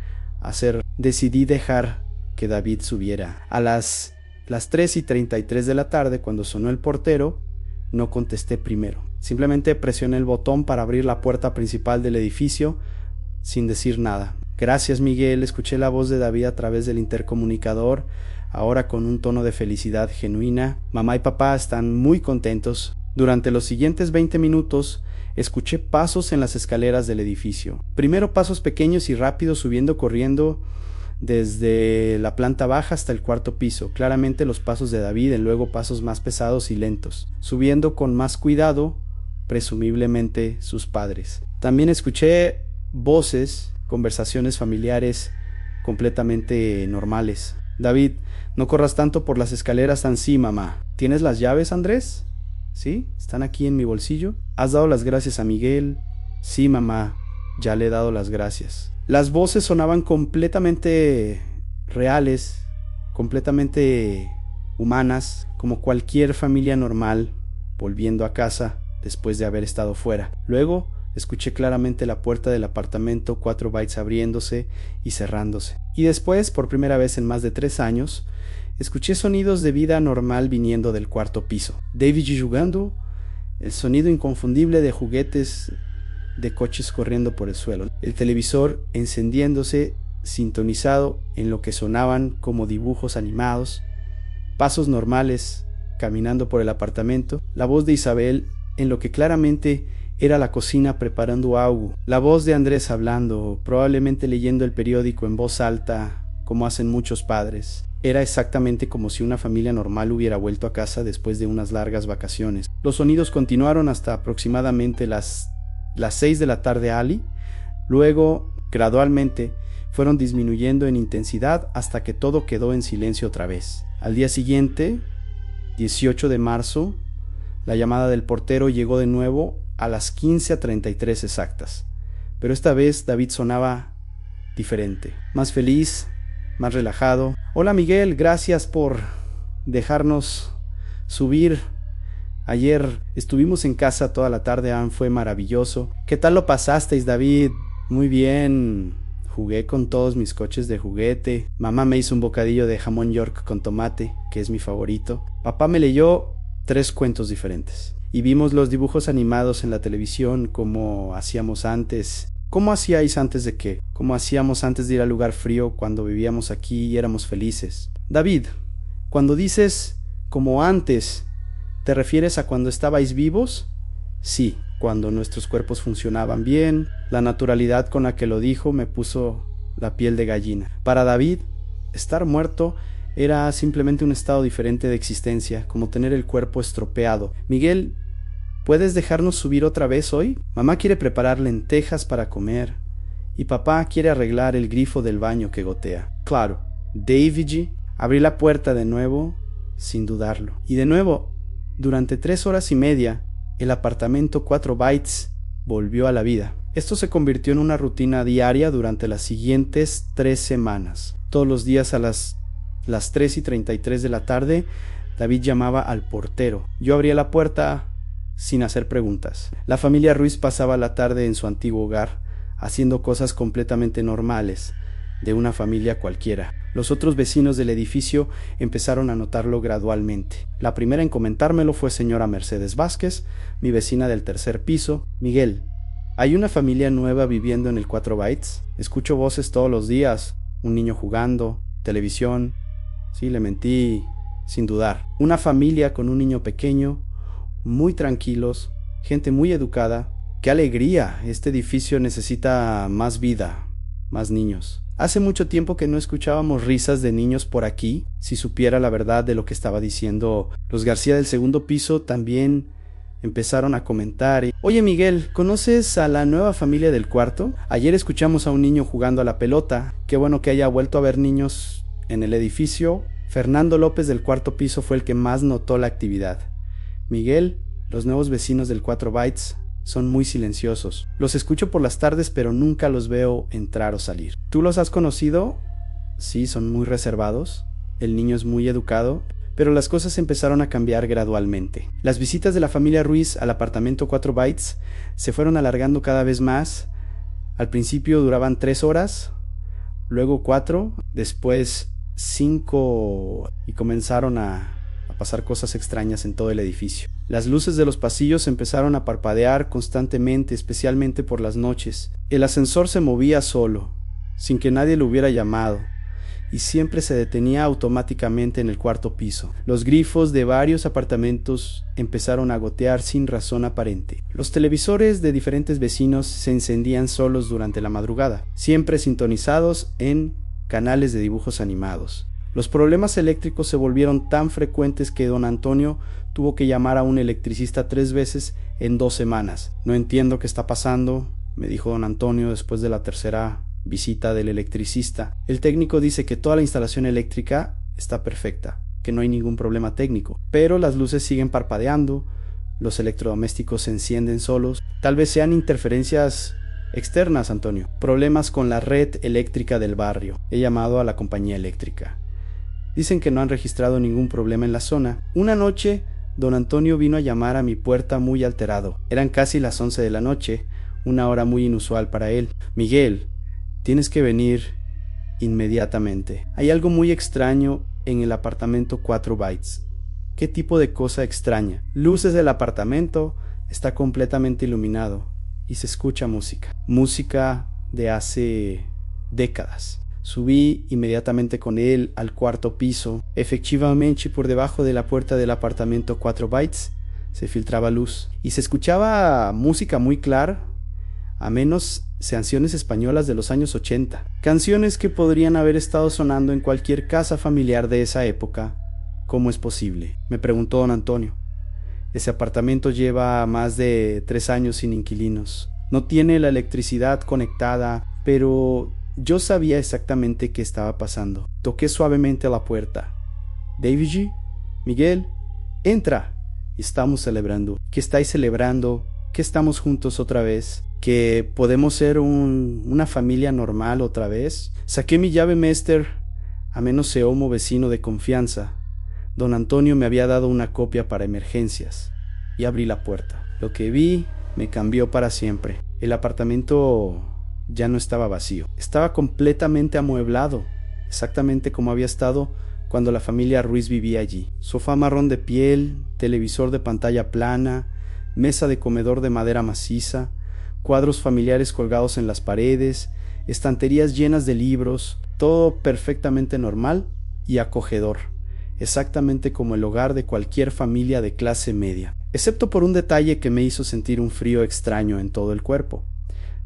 a hacer. Decidí dejar que David subiera. A las 3:33 de la tarde, cuando sonó el portero, no contesté primero. Simplemente presioné el botón para abrir la puerta principal del edificio sin decir nada. Gracias, Miguel, escuché la voz de David a través del intercomunicador, ahora con un tono de felicidad genuina. Mamá y papá están muy contentos. Durante los siguientes 20 minutos, escuché pasos en las escaleras del edificio. Primero pasos pequeños y rápidos subiendo corriendo desde la planta baja hasta el cuarto piso, claramente los pasos de David, y luego pasos más pesados y lentos, subiendo con más cuidado, presumiblemente sus padres. También escuché voces, conversaciones familiares completamente normales. David, no corras tanto por las escaleras tan. Sí, mamá. ¿Tienes las llaves, Andrés? ¿Sí? ¿Están aquí en mi bolsillo? ¿Has dado las gracias a Miguel? Sí, mamá, ya le he dado las gracias. Las voces sonaban completamente reales, completamente humanas, como cualquier familia normal volviendo a casa después de haber estado fuera. Luego escuché claramente la puerta del apartamento 4 bytes abriéndose y cerrándose. Y después, por primera vez en más de 3 años, escuché sonidos de vida normal viniendo del cuarto piso. David jugando, el sonido inconfundible de juguetes, de coches corriendo por el suelo, el televisor encendiéndose, sintonizado en lo que sonaban como dibujos animados, pasos normales caminando por el apartamento, la voz de Isabel en lo que claramente era la cocina preparando agua, la voz de Andrés hablando, probablemente leyendo el periódico en voz alta, como hacen muchos padres. Era exactamente como si una familia normal hubiera vuelto a casa después de unas largas vacaciones. Los sonidos continuaron hasta aproximadamente las 6 de la tarde Ali, luego, gradualmente, fueron disminuyendo en intensidad hasta que todo quedó en silencio otra vez. Al día siguiente, 18 de marzo, la llamada del portero llegó de nuevo a las 15:33 exactas, pero esta vez David sonaba diferente, más feliz, más relajado. Hola Miguel, gracias por dejarnos subir. Ayer estuvimos en casa toda la tarde, fue maravilloso. ¿Qué tal lo pasasteis, David? Muy bien. Jugué con todos mis coches de juguete. Mamá me hizo un bocadillo de jamón York con tomate, que es mi favorito. Papá me leyó 3 cuentos diferentes. Y vimos los dibujos animados en la televisión como hacíamos antes. ¿Cómo hacíais antes de qué? ¿Cómo hacíamos antes de ir al lugar frío cuando vivíamos aquí y éramos felices? David, cuando dices como antes, ¿te refieres a cuando estabais vivos? Sí, cuando nuestros cuerpos funcionaban bien. La naturalidad con la que lo dijo me puso la piel de gallina. Para David, estar muerto era simplemente un estado diferente de existencia, como tener el cuerpo estropeado. Miguel, ¿puedes dejarnos subir otra vez hoy? Mamá quiere preparar lentejas para comer y papá quiere arreglar el grifo del baño que gotea. Claro, David, abrí la puerta de nuevo sin dudarlo. Y de nuevo, durante 3 horas y media, el apartamento 4 bytes volvió a la vida. Esto se convirtió en una rutina diaria durante las siguientes 3 semanas. Todos los días a las 3:33 de la tarde, David llamaba al portero. Yo abría la puerta sin hacer preguntas. La familia Ruiz pasaba la tarde en su antiguo hogar, haciendo cosas completamente normales, de una familia cualquiera. Los otros vecinos del edificio empezaron a notarlo gradualmente. La primera en comentármelo fue señora Mercedes Vázquez, mi vecina del 3er piso. Miguel, ¿hay una familia nueva viviendo en el 4 bytes? Escucho voces todos los días. un niño jugando, televisión. Sí, le mentí sin dudar. Una familia con un niño pequeño, muy tranquilos, gente muy educada. ¡Qué alegría! Este edificio necesita más vida, más niños. Hace mucho tiempo que no escuchábamos risas de niños por aquí. Si supiera la verdad de lo que estaba diciendo, los García del segundo piso también empezaron a comentar. Oye Miguel, ¿conoces a la nueva familia del cuarto? Ayer escuchamos a un niño jugando a la pelota. Qué bueno que haya vuelto a ver niños en el edificio. Fernando López del cuarto piso fue el que más notó la actividad. Miguel, los nuevos vecinos del 4 Bytes son muy silenciosos. Los escucho por las tardes, pero nunca los veo entrar o salir. ¿Tú los has conocido? Sí, son muy reservados. El niño es muy educado, pero las cosas empezaron a cambiar gradualmente. Las visitas de la familia Ruiz al apartamento 4 Bytes se fueron alargando cada vez más. Al principio duraban 3 horas, luego 4, después 5 y comenzaron a pasar cosas extrañas en todo el edificio. Las luces de los pasillos empezaron a parpadear constantemente, especialmente por las noches. El ascensor se movía solo, sin que nadie lo hubiera llamado, y siempre se detenía automáticamente en el cuarto piso. Los grifos de varios apartamentos empezaron a gotear sin razón aparente. Los televisores de diferentes vecinos se encendían solos durante la madrugada, siempre sintonizados en canales de dibujos animados. Los problemas eléctricos se volvieron tan frecuentes que don Antonio tuvo que llamar a un electricista 3 veces en 2 semanas. No entiendo qué está pasando, me dijo don Antonio después de la tercera visita del electricista. El técnico dice que toda la instalación eléctrica está perfecta, que no hay ningún problema técnico, pero las luces siguen parpadeando, los electrodomésticos se encienden solos. Tal vez sean interferencias externas, Antonio. Problemas con la red eléctrica del barrio. He llamado a la compañía eléctrica. Dicen que no han registrado ningún problema en la zona. Una noche, don Antonio vino a llamar a mi puerta muy alterado. Eran casi las 11 de la noche, una hora muy inusual para él. Miguel, tienes que venir inmediatamente. Hay algo muy extraño en el apartamento 4 Bytes. ¿Qué tipo de cosa extraña? Luces del apartamento, está completamente iluminado y se escucha música. Música de hace décadas. Subí inmediatamente con él al cuarto piso. Efectivamente, por debajo de la puerta del apartamento 4 Bytes se filtraba luz y se escuchaba música muy clara, a menos canciones españolas de los años 80. Canciones que podrían haber estado sonando en cualquier casa familiar de esa época. ¿Cómo es posible?, me preguntó don Antonio. Ese apartamento lleva más de 3 años sin inquilinos. No tiene la electricidad conectada, pero yo sabía exactamente qué estaba pasando. Toqué suavemente a la puerta. «David G. Miguel, entra». Estamos celebrando. ¿Qué estáis celebrando? ¿Que estamos juntos otra vez? ¿Que podemos ser una familia normal otra vez? Saqué mi llave master, a menos se homo vecino de confianza. Don Antonio me había dado una copia para emergencias, y abrí la puerta. Lo que vi me cambió para siempre. El apartamento ya no estaba vacío. Estaba completamente amueblado, exactamente como había estado cuando la familia Ruiz vivía allí. Sofá marrón de piel, televisor de pantalla plana, mesa de comedor de madera maciza, cuadros familiares colgados en las paredes, estanterías llenas de libros, todo perfectamente normal y acogedor, exactamente como el hogar de cualquier familia de clase media, excepto por un detalle que me hizo sentir un frío extraño en todo el cuerpo.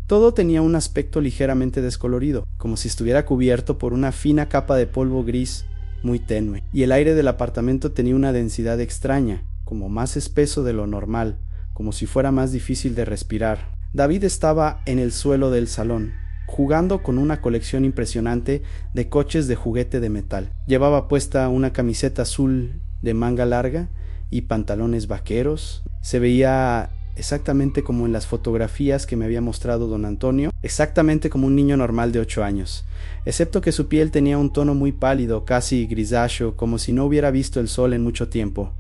Todo tenía un aspecto ligeramente descolorido, como si estuviera cubierto por una fina capa de polvo gris muy tenue, y el aire del apartamento tenía una densidad extraña, como más espeso de lo normal, como si fuera más difícil de respirar. David estaba en el suelo del salón, jugando con una colección impresionante de coches de juguete de metal. Llevaba puesta una camiseta azul de manga larga y pantalones vaqueros. Se veía exactamente como en las fotografías que me había mostrado don Antonio, exactamente como un niño normal de 8 años, excepto que su piel tenía un tono muy pálido, casi grisáceo, como si no hubiera visto el sol en mucho tiempo.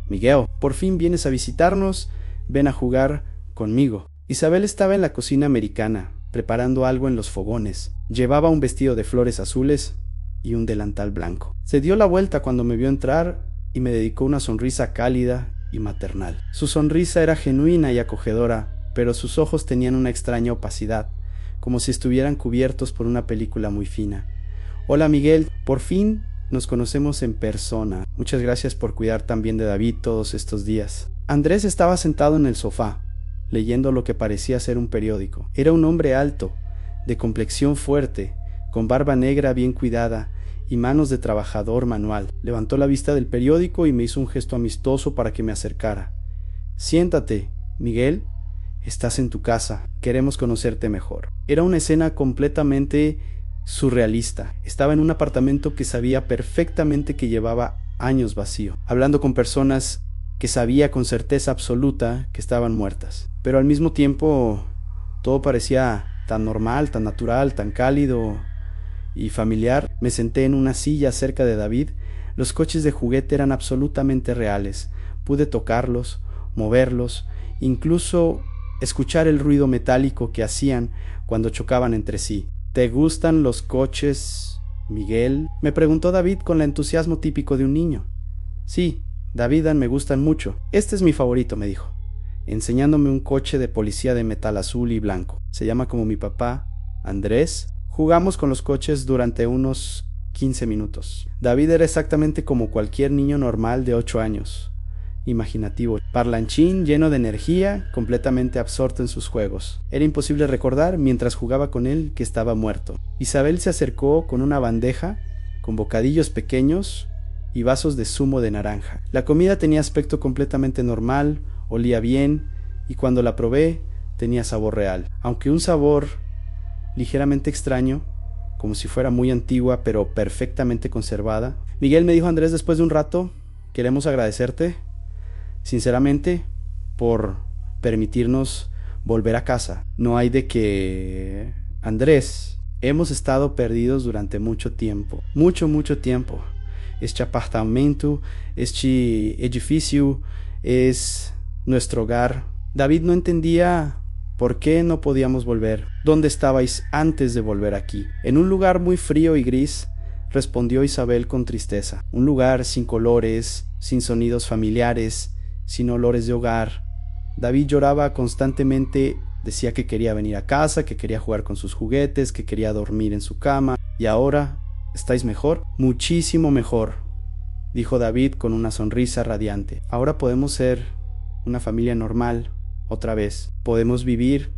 «Miguel, por fin vienes a visitarnos, ven a jugar conmigo». Isabel estaba en la cocina americana, preparando algo en los fogones. Llevaba un vestido de flores azules y un delantal blanco. Se dio la vuelta cuando me vio entrar y me dedicó una sonrisa cálida y maternal. Su sonrisa era genuina y acogedora, pero sus ojos tenían una extraña opacidad, como si estuvieran cubiertos por una película muy fina. Hola Miguel, por fin nos conocemos en persona. Muchas gracias por cuidar tan bien de David todos estos días. Andrés estaba sentado en el sofá, leyendo lo que parecía ser un periódico. Era un hombre alto, de complexión fuerte, con barba negra bien cuidada y manos de trabajador manual. Levantó la vista del periódico y me hizo un gesto amistoso para que me acercara. Siéntate, Miguel. Estás en tu casa. Queremos conocerte mejor. Era una escena completamente surrealista. Estaba en un apartamento que sabía perfectamente que llevaba años vacío, hablando con personas que sabía con certeza absoluta que estaban muertas. Pero al mismo tiempo, todo parecía tan normal, tan natural, tan cálido y familiar. Me senté en una silla cerca de David. Los coches de juguete eran absolutamente reales. Pude tocarlos, moverlos, incluso escuchar el ruido metálico que hacían cuando chocaban entre sí. ¿Te gustan los coches, Miguel?, me preguntó David con el entusiasmo típico de un niño. Sí, David, me gustan mucho. Este es mi favorito, me dijo, enseñándome un coche de policía de metal azul y blanco. Se llama como mi papá, Andrés. Jugamos con los coches durante unos 15 minutos. David era exactamente como cualquier niño normal de 8 años. Imaginativo, parlanchín, lleno de energía, completamente absorto en sus juegos. Era imposible recordar, mientras jugaba con él, que estaba muerto. Isabel se acercó con una bandeja, con bocadillos pequeños y vasos de zumo de naranja. La comida tenía aspecto completamente normal, olía bien, y cuando la probé, tenía sabor real. Aunque un sabor ligeramente extraño, como si fuera muy antigua, pero perfectamente conservada. Miguel, me dijo Andrés después de un rato, queremos agradecerte sinceramente por permitirnos volver a casa. No hay de qué, Andrés. Hemos estado perdidos durante mucho tiempo. Mucho tiempo. Este apartamento, este edificio es nuestro hogar. David no entendía por qué no podíamos volver. ¿Dónde estabais antes de volver aquí? En un lugar muy frío y gris, respondió Isabel con tristeza. Un lugar sin colores, sin sonidos familiares, sin olores de hogar. David lloraba constantemente, decía que quería venir a casa, que quería jugar con sus juguetes, que quería dormir en su cama. ¿Y ahora estáis mejor? Muchísimo mejor, dijo David con una sonrisa radiante. Ahora podemos ser una familia normal, otra vez. Podemos vivir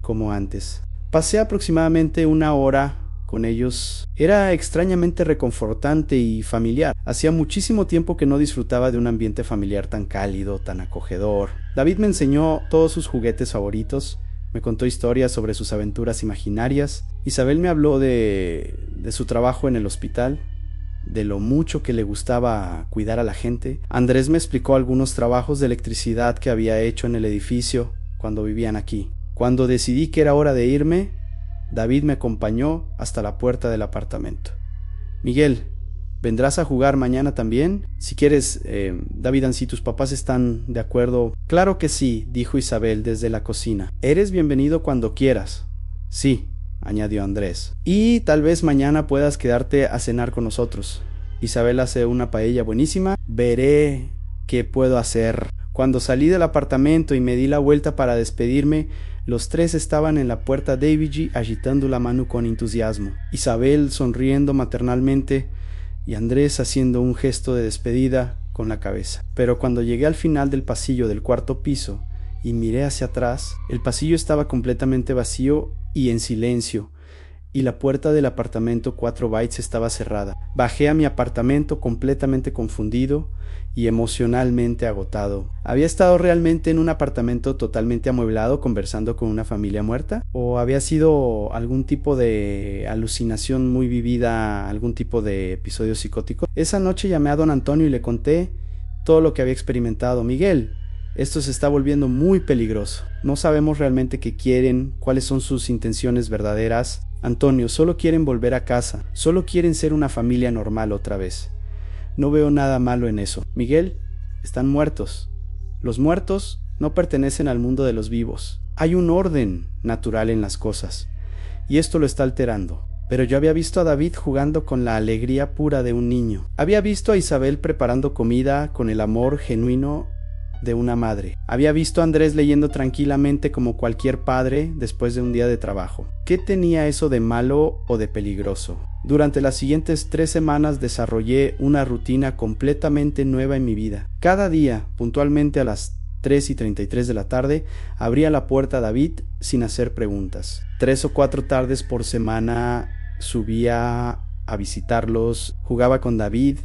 como antes. Pasé aproximadamente 1 hora con ellos. Era extrañamente reconfortante y familiar. Hacía muchísimo tiempo que no disfrutaba de un ambiente familiar tan cálido, tan acogedor. David me enseñó todos sus juguetes favoritos, me contó historias sobre sus aventuras imaginarias. Isabel me habló de su trabajo en el hospital, de lo mucho que le gustaba cuidar a la gente. Andrés me explicó algunos trabajos de electricidad que había hecho en el edificio cuando vivían aquí. Cuando decidí que era hora de irme, David me acompañó hasta la puerta del apartamento. Miguel, ¿vendrás a jugar mañana también? Si quieres, David, si tus papás están de acuerdo. Claro que sí, dijo Isabel desde la cocina. Eres bienvenido cuando quieras. Sí, añadió Andrés. Y tal vez mañana puedas quedarte a cenar con nosotros. Isabel hace una paella buenísima. Veré qué puedo hacer. Cuando salí del apartamento y me di la vuelta para despedirme, los tres estaban en la puerta de David agitando la mano con entusiasmo. Isabel sonriendo maternalmente y Andrés haciendo un gesto de despedida con la cabeza. Pero cuando llegué al final del pasillo del 4º piso y miré hacia atrás, el pasillo estaba completamente vacío y en silencio, y la puerta del apartamento 4 Bytes estaba cerrada. Bajé a mi apartamento completamente confundido y emocionalmente agotado. ¿Había estado realmente en un apartamento totalmente amueblado conversando con una familia muerta? ¿O había sido algún tipo de alucinación muy vivida, algún tipo de episodio psicótico? Esa noche llamé a don Antonio y le conté todo lo que había experimentado. Miguel, esto se está volviendo muy peligroso. No sabemos realmente qué quieren, cuáles son sus intenciones verdaderas. Antonio, solo quieren volver a casa, solo quieren ser una familia normal otra vez. No veo nada malo en eso. Miguel, están muertos. Los muertos no pertenecen al mundo de los vivos. Hay un orden natural en las cosas, y esto lo está alterando. Pero yo había visto a David jugando con la alegría pura de un niño. Había visto a Isabel preparando comida con el amor genuino de una madre. Había visto a Andrés leyendo tranquilamente como cualquier padre después de un día de trabajo. ¿Qué tenía eso de malo o de peligroso? Durante las siguientes 3 semanas desarrollé una rutina completamente nueva en mi vida. Cada día, puntualmente a las 3:33 de la tarde, abría la puerta a David sin hacer preguntas. 3 o 4 tardes por semana subía a visitarlos, jugaba con David,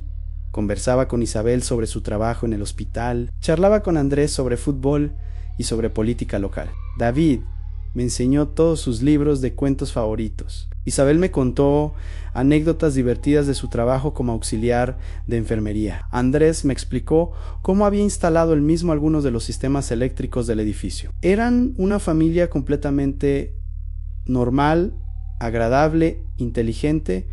conversaba con Isabel sobre su trabajo en el hospital, charlaba con Andrés sobre fútbol y sobre política local. David me enseñó todos sus libros de cuentos favoritos. Isabel me contó anécdotas divertidas de su trabajo como auxiliar de enfermería. Andrés me explicó cómo había instalado él mismo algunos de los sistemas eléctricos del edificio. Eran una familia completamente normal, agradable, inteligente,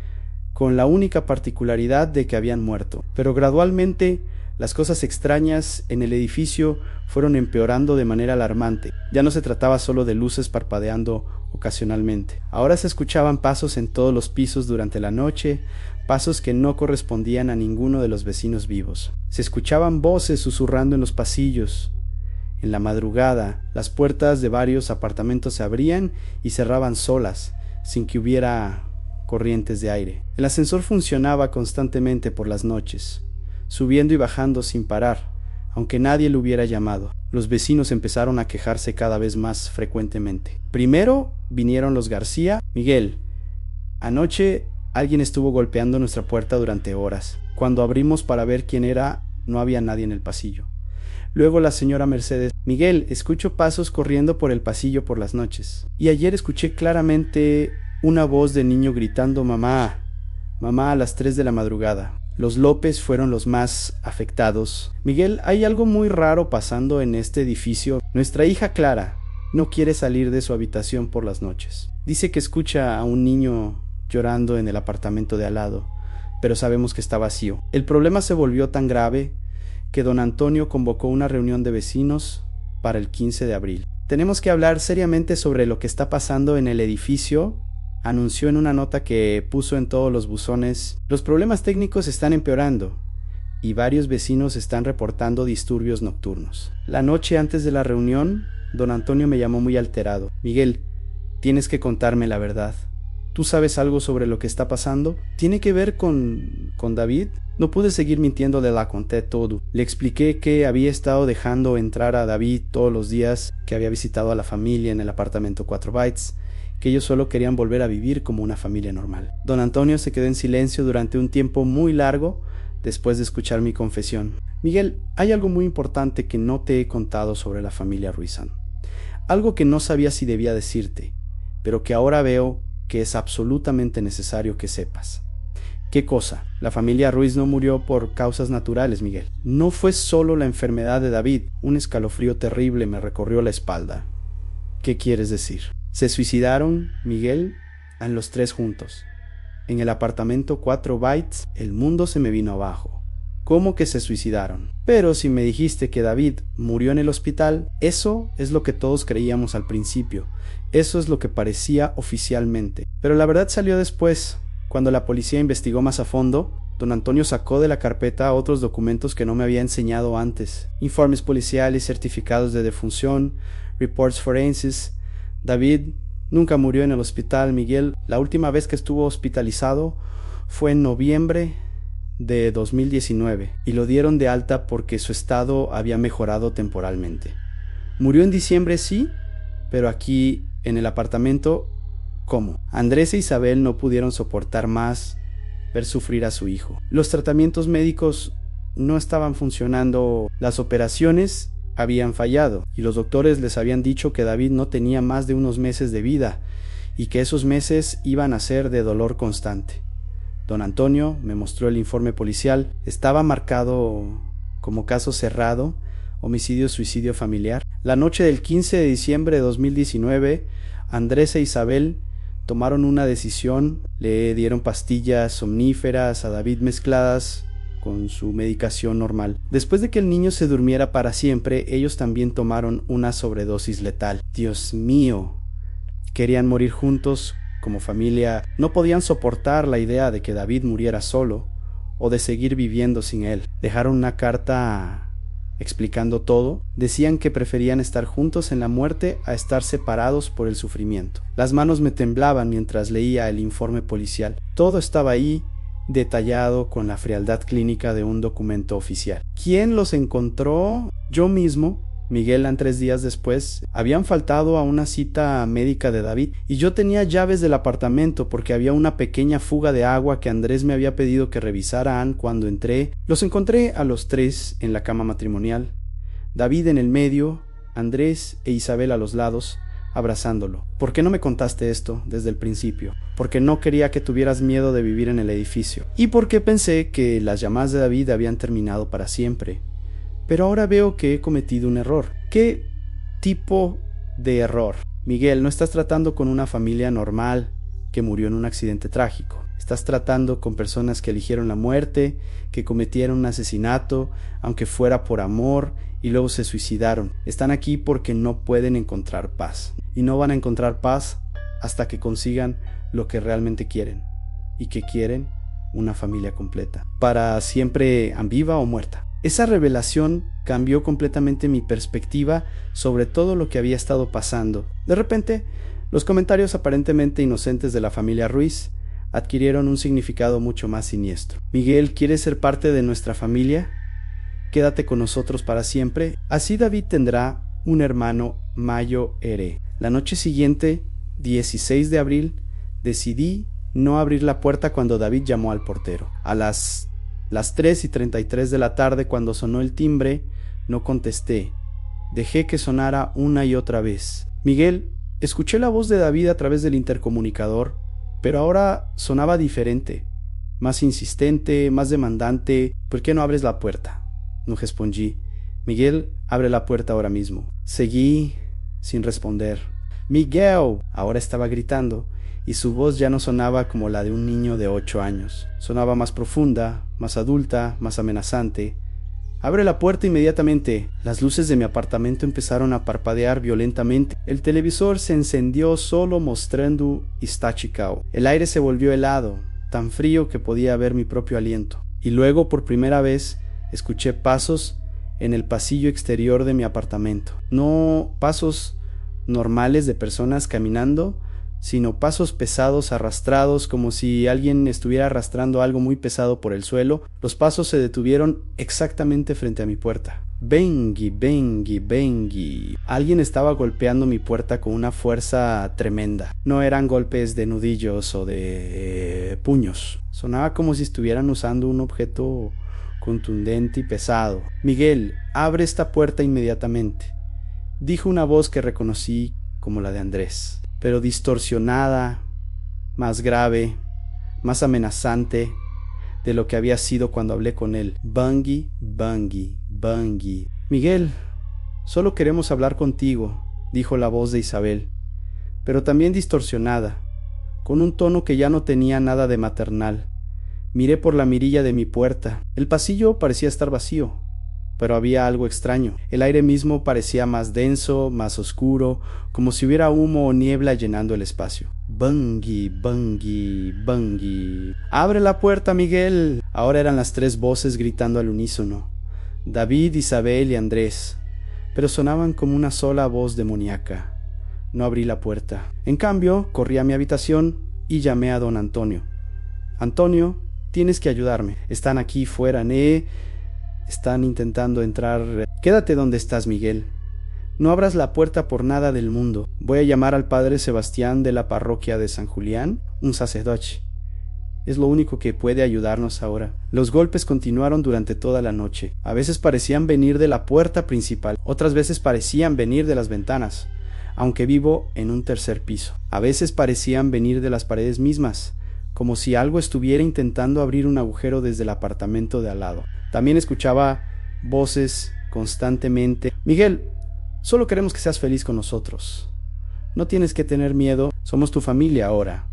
con la única particularidad de que habían muerto. Pero gradualmente las cosas extrañas en el edificio fueron empeorando de manera alarmante. Ya no se trataba solo de luces parpadeando ocasionalmente. Ahora se escuchaban pasos en todos los pisos durante la noche, pasos que no correspondían a ninguno de los vecinos vivos. Se escuchaban voces susurrando en los pasillos. En la madrugada, las puertas de varios apartamentos se abrían y cerraban solas, sin que hubiera corrientes de aire. El ascensor funcionaba constantemente por las noches, subiendo y bajando sin parar, aunque nadie lo hubiera llamado. Los vecinos empezaron a quejarse cada vez más frecuentemente. Primero vinieron los García. Miguel, anoche alguien estuvo golpeando nuestra puerta durante horas. Cuando abrimos para ver quién era, no había nadie en el pasillo. Luego la señora Mercedes. Miguel, escucho pasos corriendo por el pasillo por las noches. Y ayer escuché claramente una voz de niño gritando mamá, mamá a las 3 de la madrugada. Los López fueron los más afectados. Miguel, hay algo muy raro pasando en este edificio. Nuestra hija Clara no quiere salir de su habitación por las noches. Dice que escucha a un niño llorando en el apartamento de al lado, pero sabemos que está vacío. El problema se volvió tan grave que don Antonio convocó una reunión de vecinos para el 15 de abril. Tenemos que hablar seriamente sobre lo que está pasando en el edificio, anunció en una nota que puso en todos los buzones. Los problemas técnicos están empeorando y varios vecinos están reportando disturbios nocturnos. La noche antes de la reunión, don Antonio me llamó muy alterado. Miguel, tienes que contarme la verdad. ¿Tú sabes algo sobre lo que está pasando? ¿Tiene que ver con David? No pude seguir mintiendo, le conté todo. Le expliqué que había estado dejando entrar a David todos los días, que había visitado a la familia en el apartamento 4 Bytes, que ellos solo querían volver a vivir como una familia normal. Don Antonio se quedó en silencio durante un tiempo muy largo después de escuchar mi confesión. Miguel, hay algo muy importante que no te he contado sobre la familia Ruizan. Algo que no sabía si debía decirte, pero que ahora veo que es absolutamente necesario que sepas. ¿Qué cosa? La familia Ruiz no murió por causas naturales, Miguel. No fue solo la enfermedad de David. Un escalofrío terrible me recorrió la espalda. ¿Qué quieres decir? Se suicidaron, Miguel, a los 3 juntos. En el apartamento 4 Bytes, el mundo se me vino abajo. ¿Cómo que se suicidaron? Pero si me dijiste que David murió en el hospital, eso es lo que todos creíamos al principio. Eso es lo que parecía oficialmente. Pero la verdad salió después. Cuando la policía investigó más a fondo, don Antonio sacó de la carpeta otros documentos que no me había enseñado antes. Informes policiales, certificados de defunción, reports forenses. David nunca murió en el hospital, Miguel. La última vez que estuvo hospitalizado fue en noviembre de 2019 y lo dieron de alta porque su estado había mejorado temporalmente. Murió en diciembre, sí, pero aquí en el apartamento, ¿cómo? Andrés e Isabel no pudieron soportar más ver sufrir a su hijo. Los tratamientos médicos no estaban funcionando, las operaciones habían fallado y los doctores les habían dicho que David no tenía más de unos meses de vida y que esos meses iban a ser de dolor constante. Don Antonio me mostró el informe policial. Estaba marcado como caso cerrado, homicidio-suicidio familiar. La noche del 15 de diciembre de 2019, Andrés e Isabel tomaron una decisión. Le dieron pastillas somníferas a David mezcladas con su medicación normal. Después de que el niño se durmiera para siempre, ellos también tomaron una sobredosis letal. Dios mío, querían morir juntos como familia. No podían soportar la idea de que David muriera solo o de seguir viviendo sin él. Dejaron una carta explicando todo. Decían que preferían estar juntos en la muerte a estar separados por el sufrimiento. Las manos me temblaban mientras leía el informe policial. Todo estaba ahí, detallado con la frialdad clínica de un documento oficial. ¿Quién los encontró? Yo mismo. Miguel, 3 días después, habían faltado a una cita médica de David y yo tenía llaves del apartamento porque había una pequeña fuga de agua que Andrés me había pedido que revisaran cuando entré. Los encontré a los 3 en la cama matrimonial, David en el medio, Andrés e Isabel a los lados, abrazándolo. ¿Por qué no me contaste esto desde el principio? Porque no quería que tuvieras miedo de vivir en el edificio y porque pensé que las llamadas de David habían terminado para siempre. Pero ahora veo que he cometido un error. ¿Qué tipo de error? Miguel, no estás tratando con una familia normal que murió en un accidente trágico. Estás tratando con personas que eligieron la muerte, que cometieron un asesinato, aunque fuera por amor, y luego se suicidaron. Están aquí porque no pueden encontrar paz. Y no van a encontrar paz hasta que consigan lo que realmente quieren. Y que quieren una familia completa. Para siempre, viva o muerta. Esa revelación cambió completamente mi perspectiva sobre todo lo que había estado pasando. De repente, los comentarios aparentemente inocentes de la familia Ruiz adquirieron un significado mucho más siniestro. Miguel, ¿quieres ser parte de nuestra familia? Quédate con nosotros para siempre. Así David tendrá un hermano Mayo Ere. La noche siguiente, 16 de abril, decidí no abrir la puerta cuando David llamó al portero. A las 3:33 de la tarde, cuando sonó el timbre, no contesté. Dejé que sonara una y otra vez. Miguel, escuché la voz de David a través del intercomunicador, pero ahora sonaba diferente, más insistente, más demandante. ¿Por qué no abres la puerta? No respondí. Miguel, abre la puerta ahora mismo. Seguí sin responder. Miguel, ahora estaba gritando, y su voz ya no sonaba como la de un niño de 8 años. Sonaba más profunda, más adulta, más amenazante. Abre la puerta inmediatamente. Las luces de mi apartamento empezaron a parpadear violentamente. El televisor se encendió solo mostrando Istachikau. El aire se volvió helado, tan frío que podía ver mi propio aliento. Y luego, por primera vez, escuché pasos en el pasillo exterior de mi apartamento. No pasos normales de personas caminando, sino pasos pesados arrastrados, como si alguien estuviera arrastrando algo muy pesado por el suelo. Los pasos se detuvieron exactamente frente a mi puerta. Bengi, bengi, bengi. Alguien estaba golpeando mi puerta con una fuerza tremenda. No eran golpes de nudillos o de puños. Sonaba como si estuvieran usando un objeto contundente y pesado. Miguel, abre esta puerta inmediatamente, dijo una voz que reconocí como la de Andrés, pero distorsionada, más grave, más amenazante de lo que había sido cuando hablé con él. Bungie, Bungie, Bungie. Miguel, solo queremos hablar contigo, dijo la voz de Isabel, pero también distorsionada, con un tono que ya no tenía nada de maternal. Miré por la mirilla de mi puerta. El pasillo parecía estar vacío, pero había algo extraño. El aire mismo parecía más denso, más oscuro, como si hubiera humo o niebla llenando el espacio. Bungie, Bungie, Bungie. ¡Abre la puerta, Miguel! Ahora eran las 3 voces gritando al unísono. David, Isabel y Andrés, pero sonaban como una sola voz demoníaca. No abrí la puerta. En cambio, corrí a mi habitación y llamé a don Antonio. Antonio, tienes que ayudarme. Están aquí fuera, están intentando entrar. Quédate donde estás, Miguel. No abras la puerta por nada del mundo. Voy a llamar al padre Sebastián de la parroquia de San Julián, un sacerdote. Es lo único que puede ayudarnos ahora. Los golpes continuaron durante toda la noche. A veces parecían venir de la puerta principal, otras veces parecían venir de las ventanas, aunque vivo en un 3er piso. A veces parecían venir de las paredes mismas, como si algo estuviera intentando abrir un agujero desde el apartamento de al lado. También escuchaba voces constantemente. Miguel, solo queremos que seas feliz con nosotros. No tienes que tener miedo, somos tu familia ahora.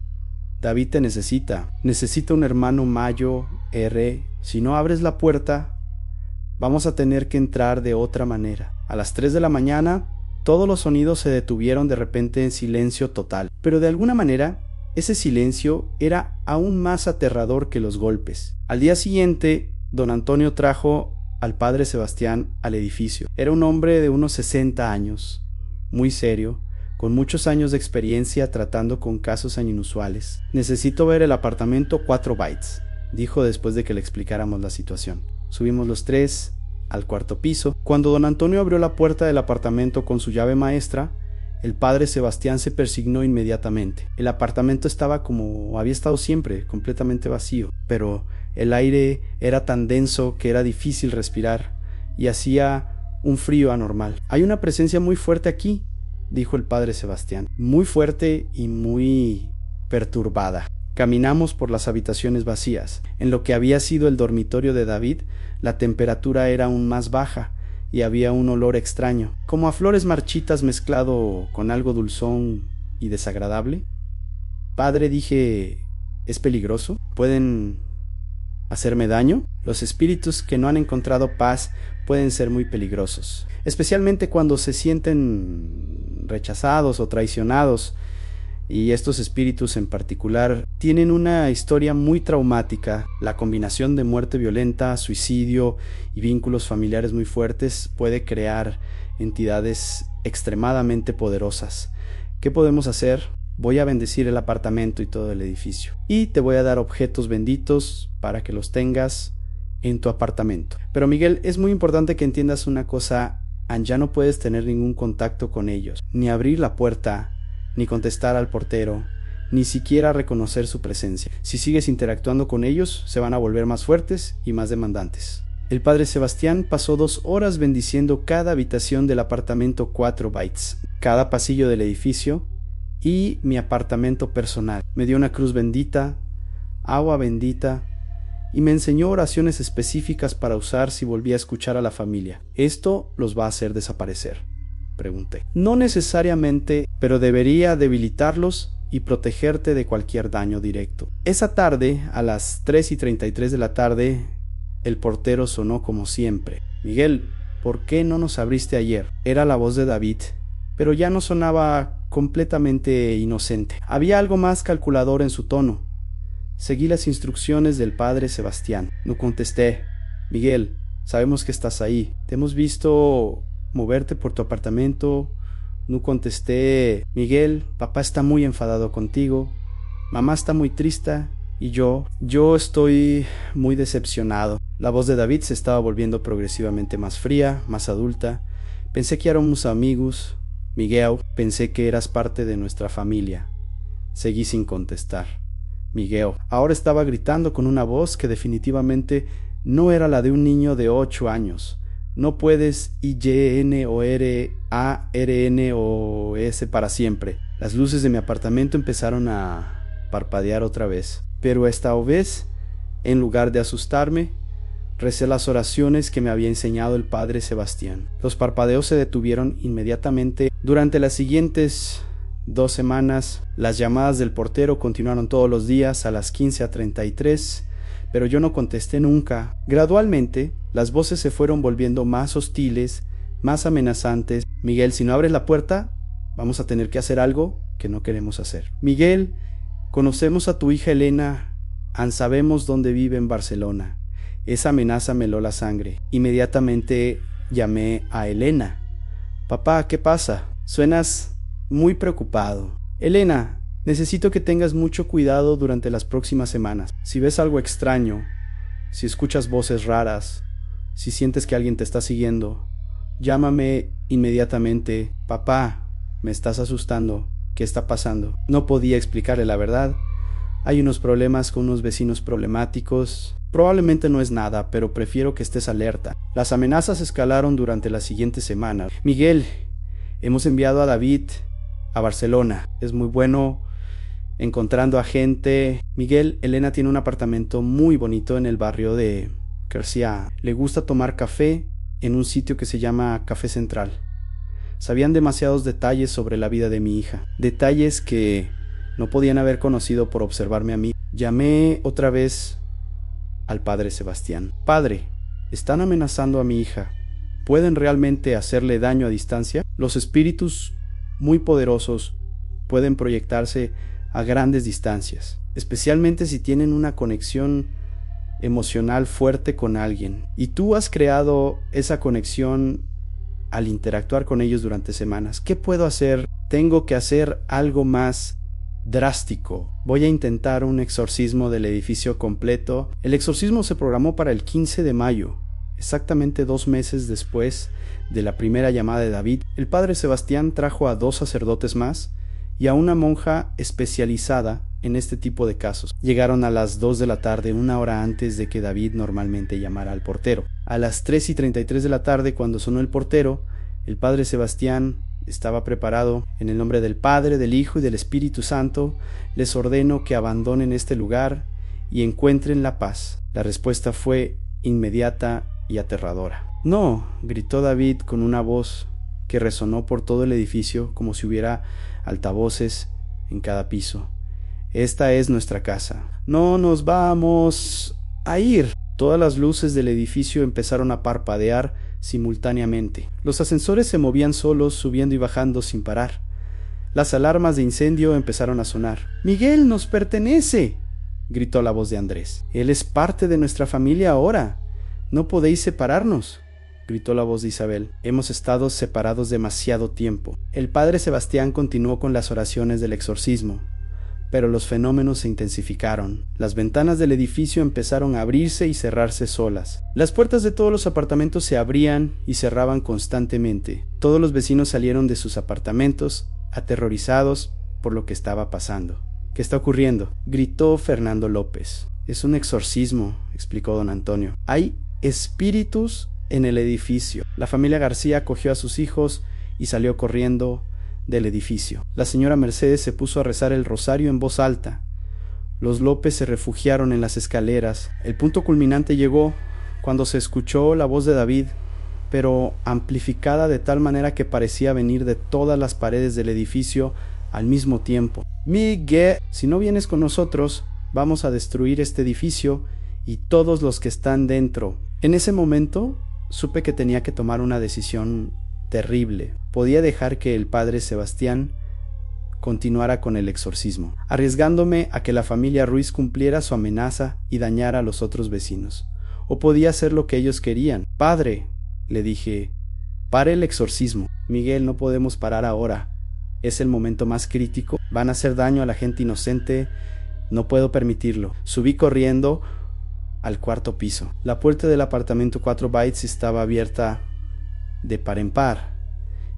David te necesita. Necesita un hermano Mayo R. Si no abres la puerta, vamos a tener que entrar de otra manera. A las 3 de la mañana, todos los sonidos se detuvieron de repente en silencio total. Pero de alguna manera, ese silencio era aún más aterrador que los golpes. Al día siguiente, don Antonio trajo al padre Sebastián al edificio. Era un hombre de unos 60 años, muy serio, con muchos años de experiencia tratando con casos inusuales. Necesito ver el apartamento 4 bytes, dijo después de que le explicáramos la situación. Subimos los tres al cuarto piso. Cuando don Antonio abrió la puerta del apartamento con su llave maestra, el padre Sebastián se persignó inmediatamente. El apartamento estaba como había estado siempre, completamente vacío, pero el aire era tan denso que era difícil respirar y hacía un frío anormal. Hay una presencia muy fuerte aquí, dijo el padre Sebastián, muy fuerte y muy perturbada. Caminamos por las habitaciones vacías. En lo que había sido el dormitorio de David, la temperatura era aún más baja y había un olor extraño, como a flores marchitas mezclado con algo dulzón y desagradable. Padre, dije, ¿es peligroso? ¿Pueden hacerme daño? Los espíritus que no han encontrado paz pueden ser muy peligrosos, especialmente cuando se sienten rechazados o traicionados. Y estos espíritus en particular tienen una historia muy traumática. La combinación de muerte violenta, suicidio y vínculos familiares muy fuertes puede crear entidades extremadamente poderosas. ¿Qué podemos hacer? Voy a bendecir el apartamento y todo el edificio. Y te voy a dar objetos benditos para que los tengas en tu apartamento. Pero Miguel, es muy importante que entiendas una cosa. Ya no puedes tener ningún contacto con ellos, ni abrir la puerta, ni contestar al portero, ni siquiera reconocer su presencia. Si sigues interactuando con ellos, se van a volver más fuertes y más demandantes. El padre Sebastián pasó 2 horas bendiciendo cada habitación del apartamento 4 bytes, cada pasillo del edificio y mi apartamento personal. Me dio una cruz bendita, agua bendita y me enseñó oraciones específicas para usar si volvía a escuchar a la familia. ¿Esto los va a hacer desaparecer?, pregunté. No necesariamente, pero debería debilitarlos y protegerte de cualquier daño directo. Esa tarde, a las 3:33 de la tarde, el portero sonó como siempre. Miguel, ¿por qué no nos abriste ayer? Era la voz de David, pero ya no sonaba completamente inocente. Había algo más calculador en su tono. Seguí las instrucciones del padre Sebastián. No contesté. Miguel, sabemos que estás ahí. Te hemos visto moverte por tu apartamento. No contesté. Miguel, papá está muy enfadado contigo. Mamá está muy triste. Y yo estoy muy decepcionado. La voz de David se estaba volviendo progresivamente más fría, más adulta. Pensé que éramos amigos. Miguel, pensé que eras parte de nuestra familia. Seguí sin contestar. Miguel ahora estaba gritando con una voz que definitivamente no era la de un niño de 8 años. No puedes IYNORARNOS para siempre. Las luces de mi apartamento empezaron a parpadear otra vez, pero esta vez, en lugar de asustarme, recé las oraciones que me había enseñado el padre Sebastián. Los parpadeos se detuvieron inmediatamente. Durante las siguientes 2 semanas, las llamadas del portero continuaron todos los días a las 15:33, pero yo no contesté nunca. Gradualmente, las voces se fueron volviendo más hostiles, más amenazantes. Miguel, si no abres la puerta, vamos a tener que hacer algo que no queremos hacer. Miguel, conocemos a tu hija Elena, sabemos dónde vive en Barcelona. Esa amenaza me heló la sangre. Inmediatamente llamé a Elena. Papá, ¿qué pasa? Suenas muy preocupado. Elena, necesito que tengas mucho cuidado durante las próximas semanas. Si ves algo extraño, si escuchas voces raras, si sientes que alguien te está siguiendo, llámame inmediatamente. Papá, me estás asustando. ¿Qué está pasando? No podía explicarle la verdad. Hay unos problemas con unos vecinos problemáticos. Probablemente no es nada, pero prefiero que estés alerta. Las amenazas escalaron durante las siguientes semanas. Miguel, hemos enviado a David a Barcelona. Es muy bueno encontrando a gente. Miguel, Elena tiene un apartamento muy bonito en el barrio de García. Le gusta tomar café en un sitio que se llama Café Central. Sabían demasiados detalles sobre la vida de mi hija. Detalles que no podían haber conocido por observarme a mí. Llamé otra vez al padre Sebastián. Padre, están amenazando a mi hija. ¿Pueden realmente hacerle daño a distancia? Los espíritus muy poderosos pueden proyectarse a grandes distancias, especialmente si tienen una conexión emocional fuerte con alguien. Y tú has creado esa conexión al interactuar con ellos durante semanas. ¿Qué puedo hacer? Tengo que hacer algo más drástico. Voy a intentar un exorcismo del edificio completo. El exorcismo se programó para el 15 de mayo, exactamente 2 meses después de la primera llamada de David. El padre Sebastián trajo a 2 sacerdotes más y a una monja especializada en este tipo de casos. Llegaron a las 2 de la tarde, 1 hora antes de que David normalmente llamara al portero. A las 3:33 de la tarde, cuando sonó el portero, el padre Sebastián estaba preparado. En el nombre del Padre, del Hijo y del Espíritu Santo, les ordeno que abandonen este lugar y encuentren la paz. La respuesta fue inmediata y aterradora. No, gritó David con una voz que resonó por todo el edificio como si hubiera altavoces en cada piso. Esta es nuestra casa. No nos vamos a ir. Todas las luces del edificio empezaron a parpadear simultáneamente. Los ascensores se movían solos, subiendo y bajando sin parar. Las alarmas de incendio empezaron a sonar. «¡Miguel nos pertenece!», gritó la voz de Andrés. «Él es parte de nuestra familia ahora. No podéis separarnos», gritó la voz de Isabel. «Hemos estado separados demasiado tiempo». El padre Sebastián continuó con las oraciones del exorcismo, pero los fenómenos se intensificaron. Las ventanas del edificio empezaron a abrirse y cerrarse solas. Las puertas de todos los apartamentos se abrían y cerraban constantemente. Todos los vecinos salieron de sus apartamentos, aterrorizados por lo que estaba pasando. «¿Qué está ocurriendo?», gritó Fernando López. «Es un exorcismo», explicó don Antonio. «Hay espíritus en el edificio». La familia García cogió a sus hijos y salió corriendo del edificio. La señora Mercedes se puso a rezar el rosario en voz alta. Los López se refugiaron en las escaleras. El punto culminante llegó cuando se escuchó la voz de David, pero amplificada de tal manera que parecía venir de todas las paredes del edificio al mismo tiempo. «Miguel, si no vienes con nosotros, vamos a destruir este edificio y todos los que están dentro». En ese momento supe que tenía que tomar una decisión terrible. Podía dejar que el padre Sebastián continuara con el exorcismo, arriesgándome a que la familia Ruiz cumpliera su amenaza y dañara a los otros vecinos. O podía hacer lo que ellos querían. «Padre», le dije, «pare el exorcismo». «Miguel, no podemos parar ahora. Es el momento más crítico. Van a hacer daño a la gente inocente. No puedo permitirlo». Subí corriendo al 4º piso. La puerta del apartamento 4 Bytes estaba abierta de par en par.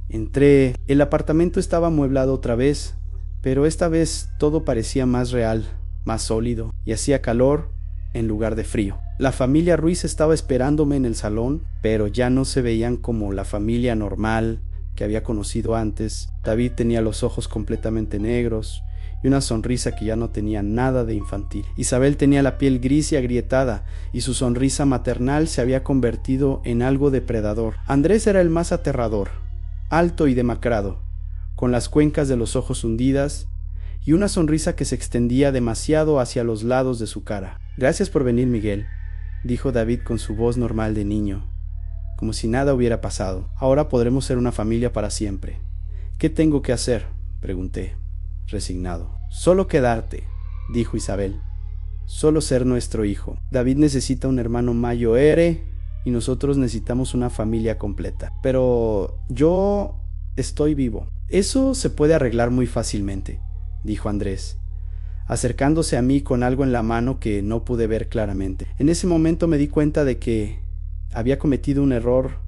Entré. El apartamento estaba amueblado otra vez, pero esta vez todo parecía más real, más sólido, y hacía calor en lugar de frío. La familia Ruiz estaba esperándome en el salón, pero ya no se veían como la familia normal que había conocido antes. David tenía los ojos completamente negros y una sonrisa que ya no tenía nada de infantil. Isabel tenía la piel gris y agrietada, y su sonrisa maternal se había convertido en algo depredador. Andrés era el más aterrador, alto y demacrado, con las cuencas de los ojos hundidas y una sonrisa que se extendía demasiado hacia los lados de su cara. «Gracias por venir, Miguel», dijo David con su voz normal de niño, como si nada hubiera pasado. «Ahora podremos ser una familia para siempre». «¿Qué tengo que hacer?», pregunté, resignado. «Solo quedarte», dijo Isabel. «Solo ser nuestro hijo. David necesita un hermano mayor y nosotros necesitamos una familia completa. Pero yo estoy vivo». «Eso se puede arreglar muy fácilmente», dijo Andrés, acercándose a mí con algo en la mano que no pude ver claramente. En ese momento me di cuenta de que había cometido un error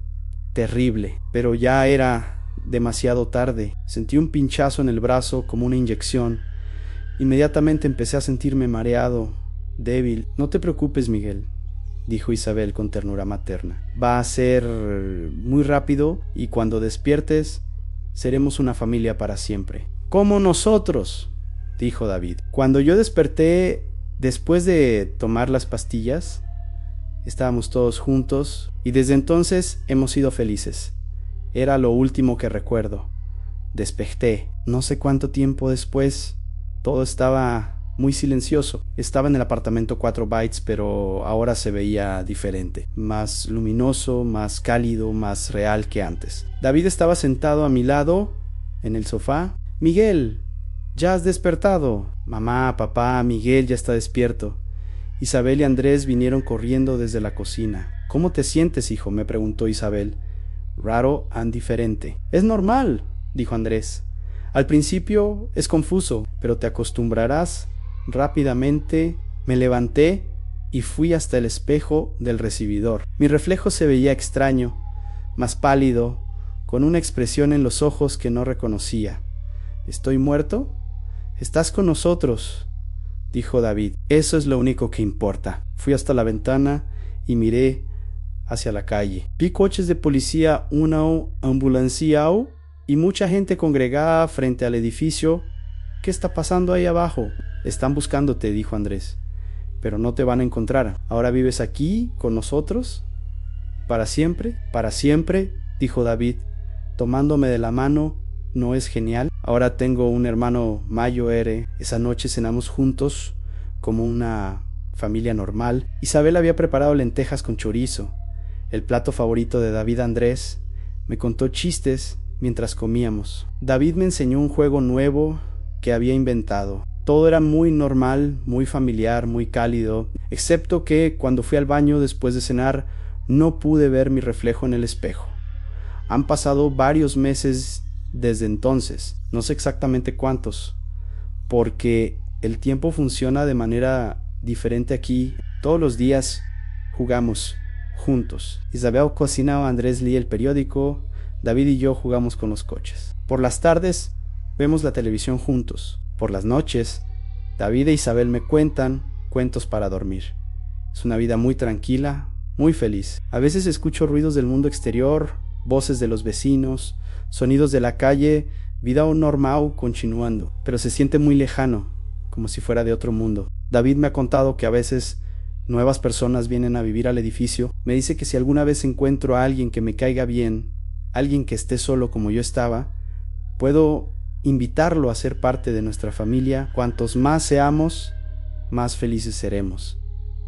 terrible, pero ya era demasiado tarde. Sentí un pinchazo en el brazo como una inyección. Inmediatamente empecé a sentirme mareado, débil. «No te preocupes, Miguel», dijo Isabel con ternura materna. «Va a ser muy rápido y cuando despiertes seremos una familia para siempre». «Como nosotros», dijo David. Cuando yo desperté después de tomar las pastillas, estábamos todos juntos y desde entonces hemos sido felices. Era lo último que recuerdo. Desperté. No sé cuánto tiempo después. Todo estaba muy silencioso. Estaba en el apartamento 4 Bytes, pero ahora se veía diferente. Más luminoso, más cálido, más real que antes. David estaba sentado a mi lado, en el sofá. «Miguel, ya has despertado». «Mamá, papá, Miguel ya está despierto». Isabel y Andrés vinieron corriendo desde la cocina. ¿Cómo te sientes, hijo?, me preguntó Isabel. Raro and diferente. Es normal, dijo Andrés. Al principio es confuso, pero te acostumbrarás rápidamente. Me levanté y fui hasta el espejo del recibidor. Mi reflejo se veía extraño, más pálido, con una expresión en los ojos que no reconocía. ¿Estoy muerto? Estás con nosotros, dijo David. Eso es lo único que importa. Fui hasta la ventana y miré hacia la calle. Vi coches de policía, una ambulancia y mucha gente congregada frente al edificio. ¿Qué está pasando ahí abajo? Están buscándote, dijo Andrés. Pero no te van a encontrar. ¿Ahora vives aquí con nosotros? ¿Para siempre? Para siempre, dijo David, tomándome de la mano. ¿No es genial? Ahora tengo un hermano mayor. Esa noche cenamos juntos como una familia normal. Isabel había preparado lentejas con chorizo, el plato favorito de David. Andrés me contó chistes mientras comíamos. David me enseñó un juego nuevo que había inventado. Todo era muy normal, muy familiar, muy cálido, excepto que cuando fui al baño después de cenar no pude ver mi reflejo en el espejo. Han pasado varios meses desde entonces, no sé exactamente cuántos, porque el tiempo funciona de manera diferente aquí. Todos los días jugamos juntos. Isabel cocinaba, Andrés lee el periódico, David y yo jugamos con los coches. Por las tardes vemos la televisión juntos. Por las noches, David e Isabel me cuentan cuentos para dormir. Es una vida muy tranquila, muy feliz. A veces escucho ruidos del mundo exterior, voces de los vecinos, sonidos de la calle, vida normal continuando, pero se siente muy lejano, como si fuera de otro mundo. David me ha contado que a veces nuevas personas vienen a vivir al edificio. Me dice que si alguna vez encuentro a alguien que me caiga bien, alguien que esté solo como yo estaba, puedo invitarlo a ser parte de nuestra familia. Cuantos más seamos, más felices seremos,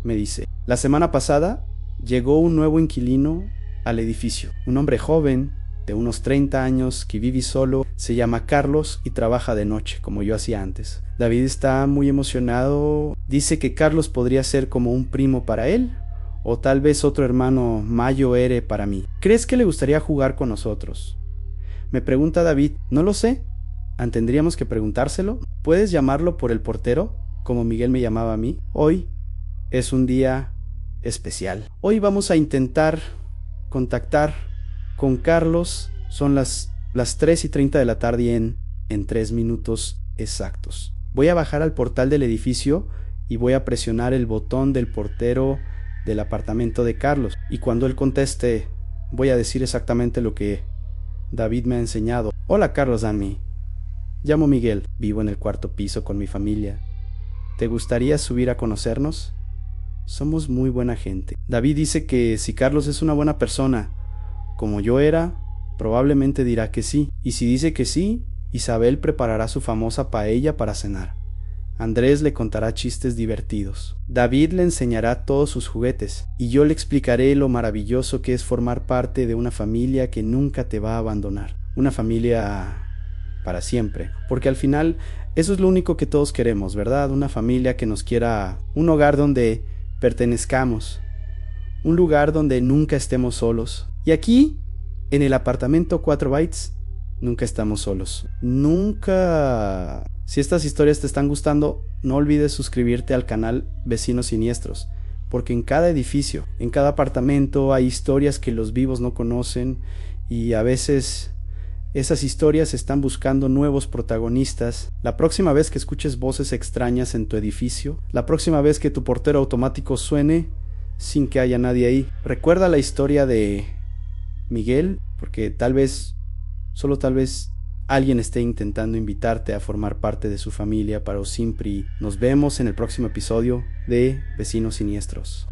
me dice. La semana pasada llegó un nuevo inquilino al edificio, un hombre joven de unos 30 años que vive solo. Se llama Carlos y trabaja de noche, como yo hacía antes. David está muy emocionado. Dice que Carlos podría ser como un primo para él, o tal vez otro hermano mayor para mí. ¿Crees que le gustaría jugar con nosotros?, me pregunta David. No lo sé. Tendríamos que preguntárselo. ¿Puedes llamarlo por el portero, como Miguel me llamaba a mí? Hoy es un día especial. Hoy vamos a intentar contactar con Carlos. Son las 3:30 de la tarde y en 3 minutos exactos. Voy a bajar al portal del edificio y voy a presionar el botón del portero del apartamento de Carlos. Y cuando él conteste, voy a decir exactamente lo que David me ha enseñado. Hola, Carlos Anmi. Llamo Miguel. Vivo en el 4º piso con mi familia. ¿Te gustaría subir a conocernos? Somos muy buena gente. David dice que si Carlos es una buena persona, como yo era, probablemente dirá que sí. Y si dice que sí, Isabel preparará su famosa paella para cenar. Andrés le contará chistes divertidos. David le enseñará todos sus juguetes, y yo le explicaré lo maravilloso que es formar parte de una familia que nunca te va a abandonar. Una familia para siempre. Porque al final, eso es lo único que todos queremos, ¿verdad? Una familia que nos quiera, un hogar donde pertenezcamos, un lugar donde nunca estemos solos. Y aquí, en el apartamento 4 Bytes, nunca estamos solos. Nunca. Si estas historias te están gustando, no olvides suscribirte al canal Vecinos Siniestros, porque en cada edificio, en cada apartamento hay historias que los vivos no conocen, y a veces esas historias están buscando nuevos protagonistas. La próxima vez que escuches voces extrañas en tu edificio, la próxima vez que tu portero automático suene sin que haya nadie ahí, recuerda la historia de Miguel, porque tal vez, solo tal vez, alguien esté intentando invitarte a formar parte de su familia para siempre. Nos vemos en el próximo episodio de Vecinos Siniestros.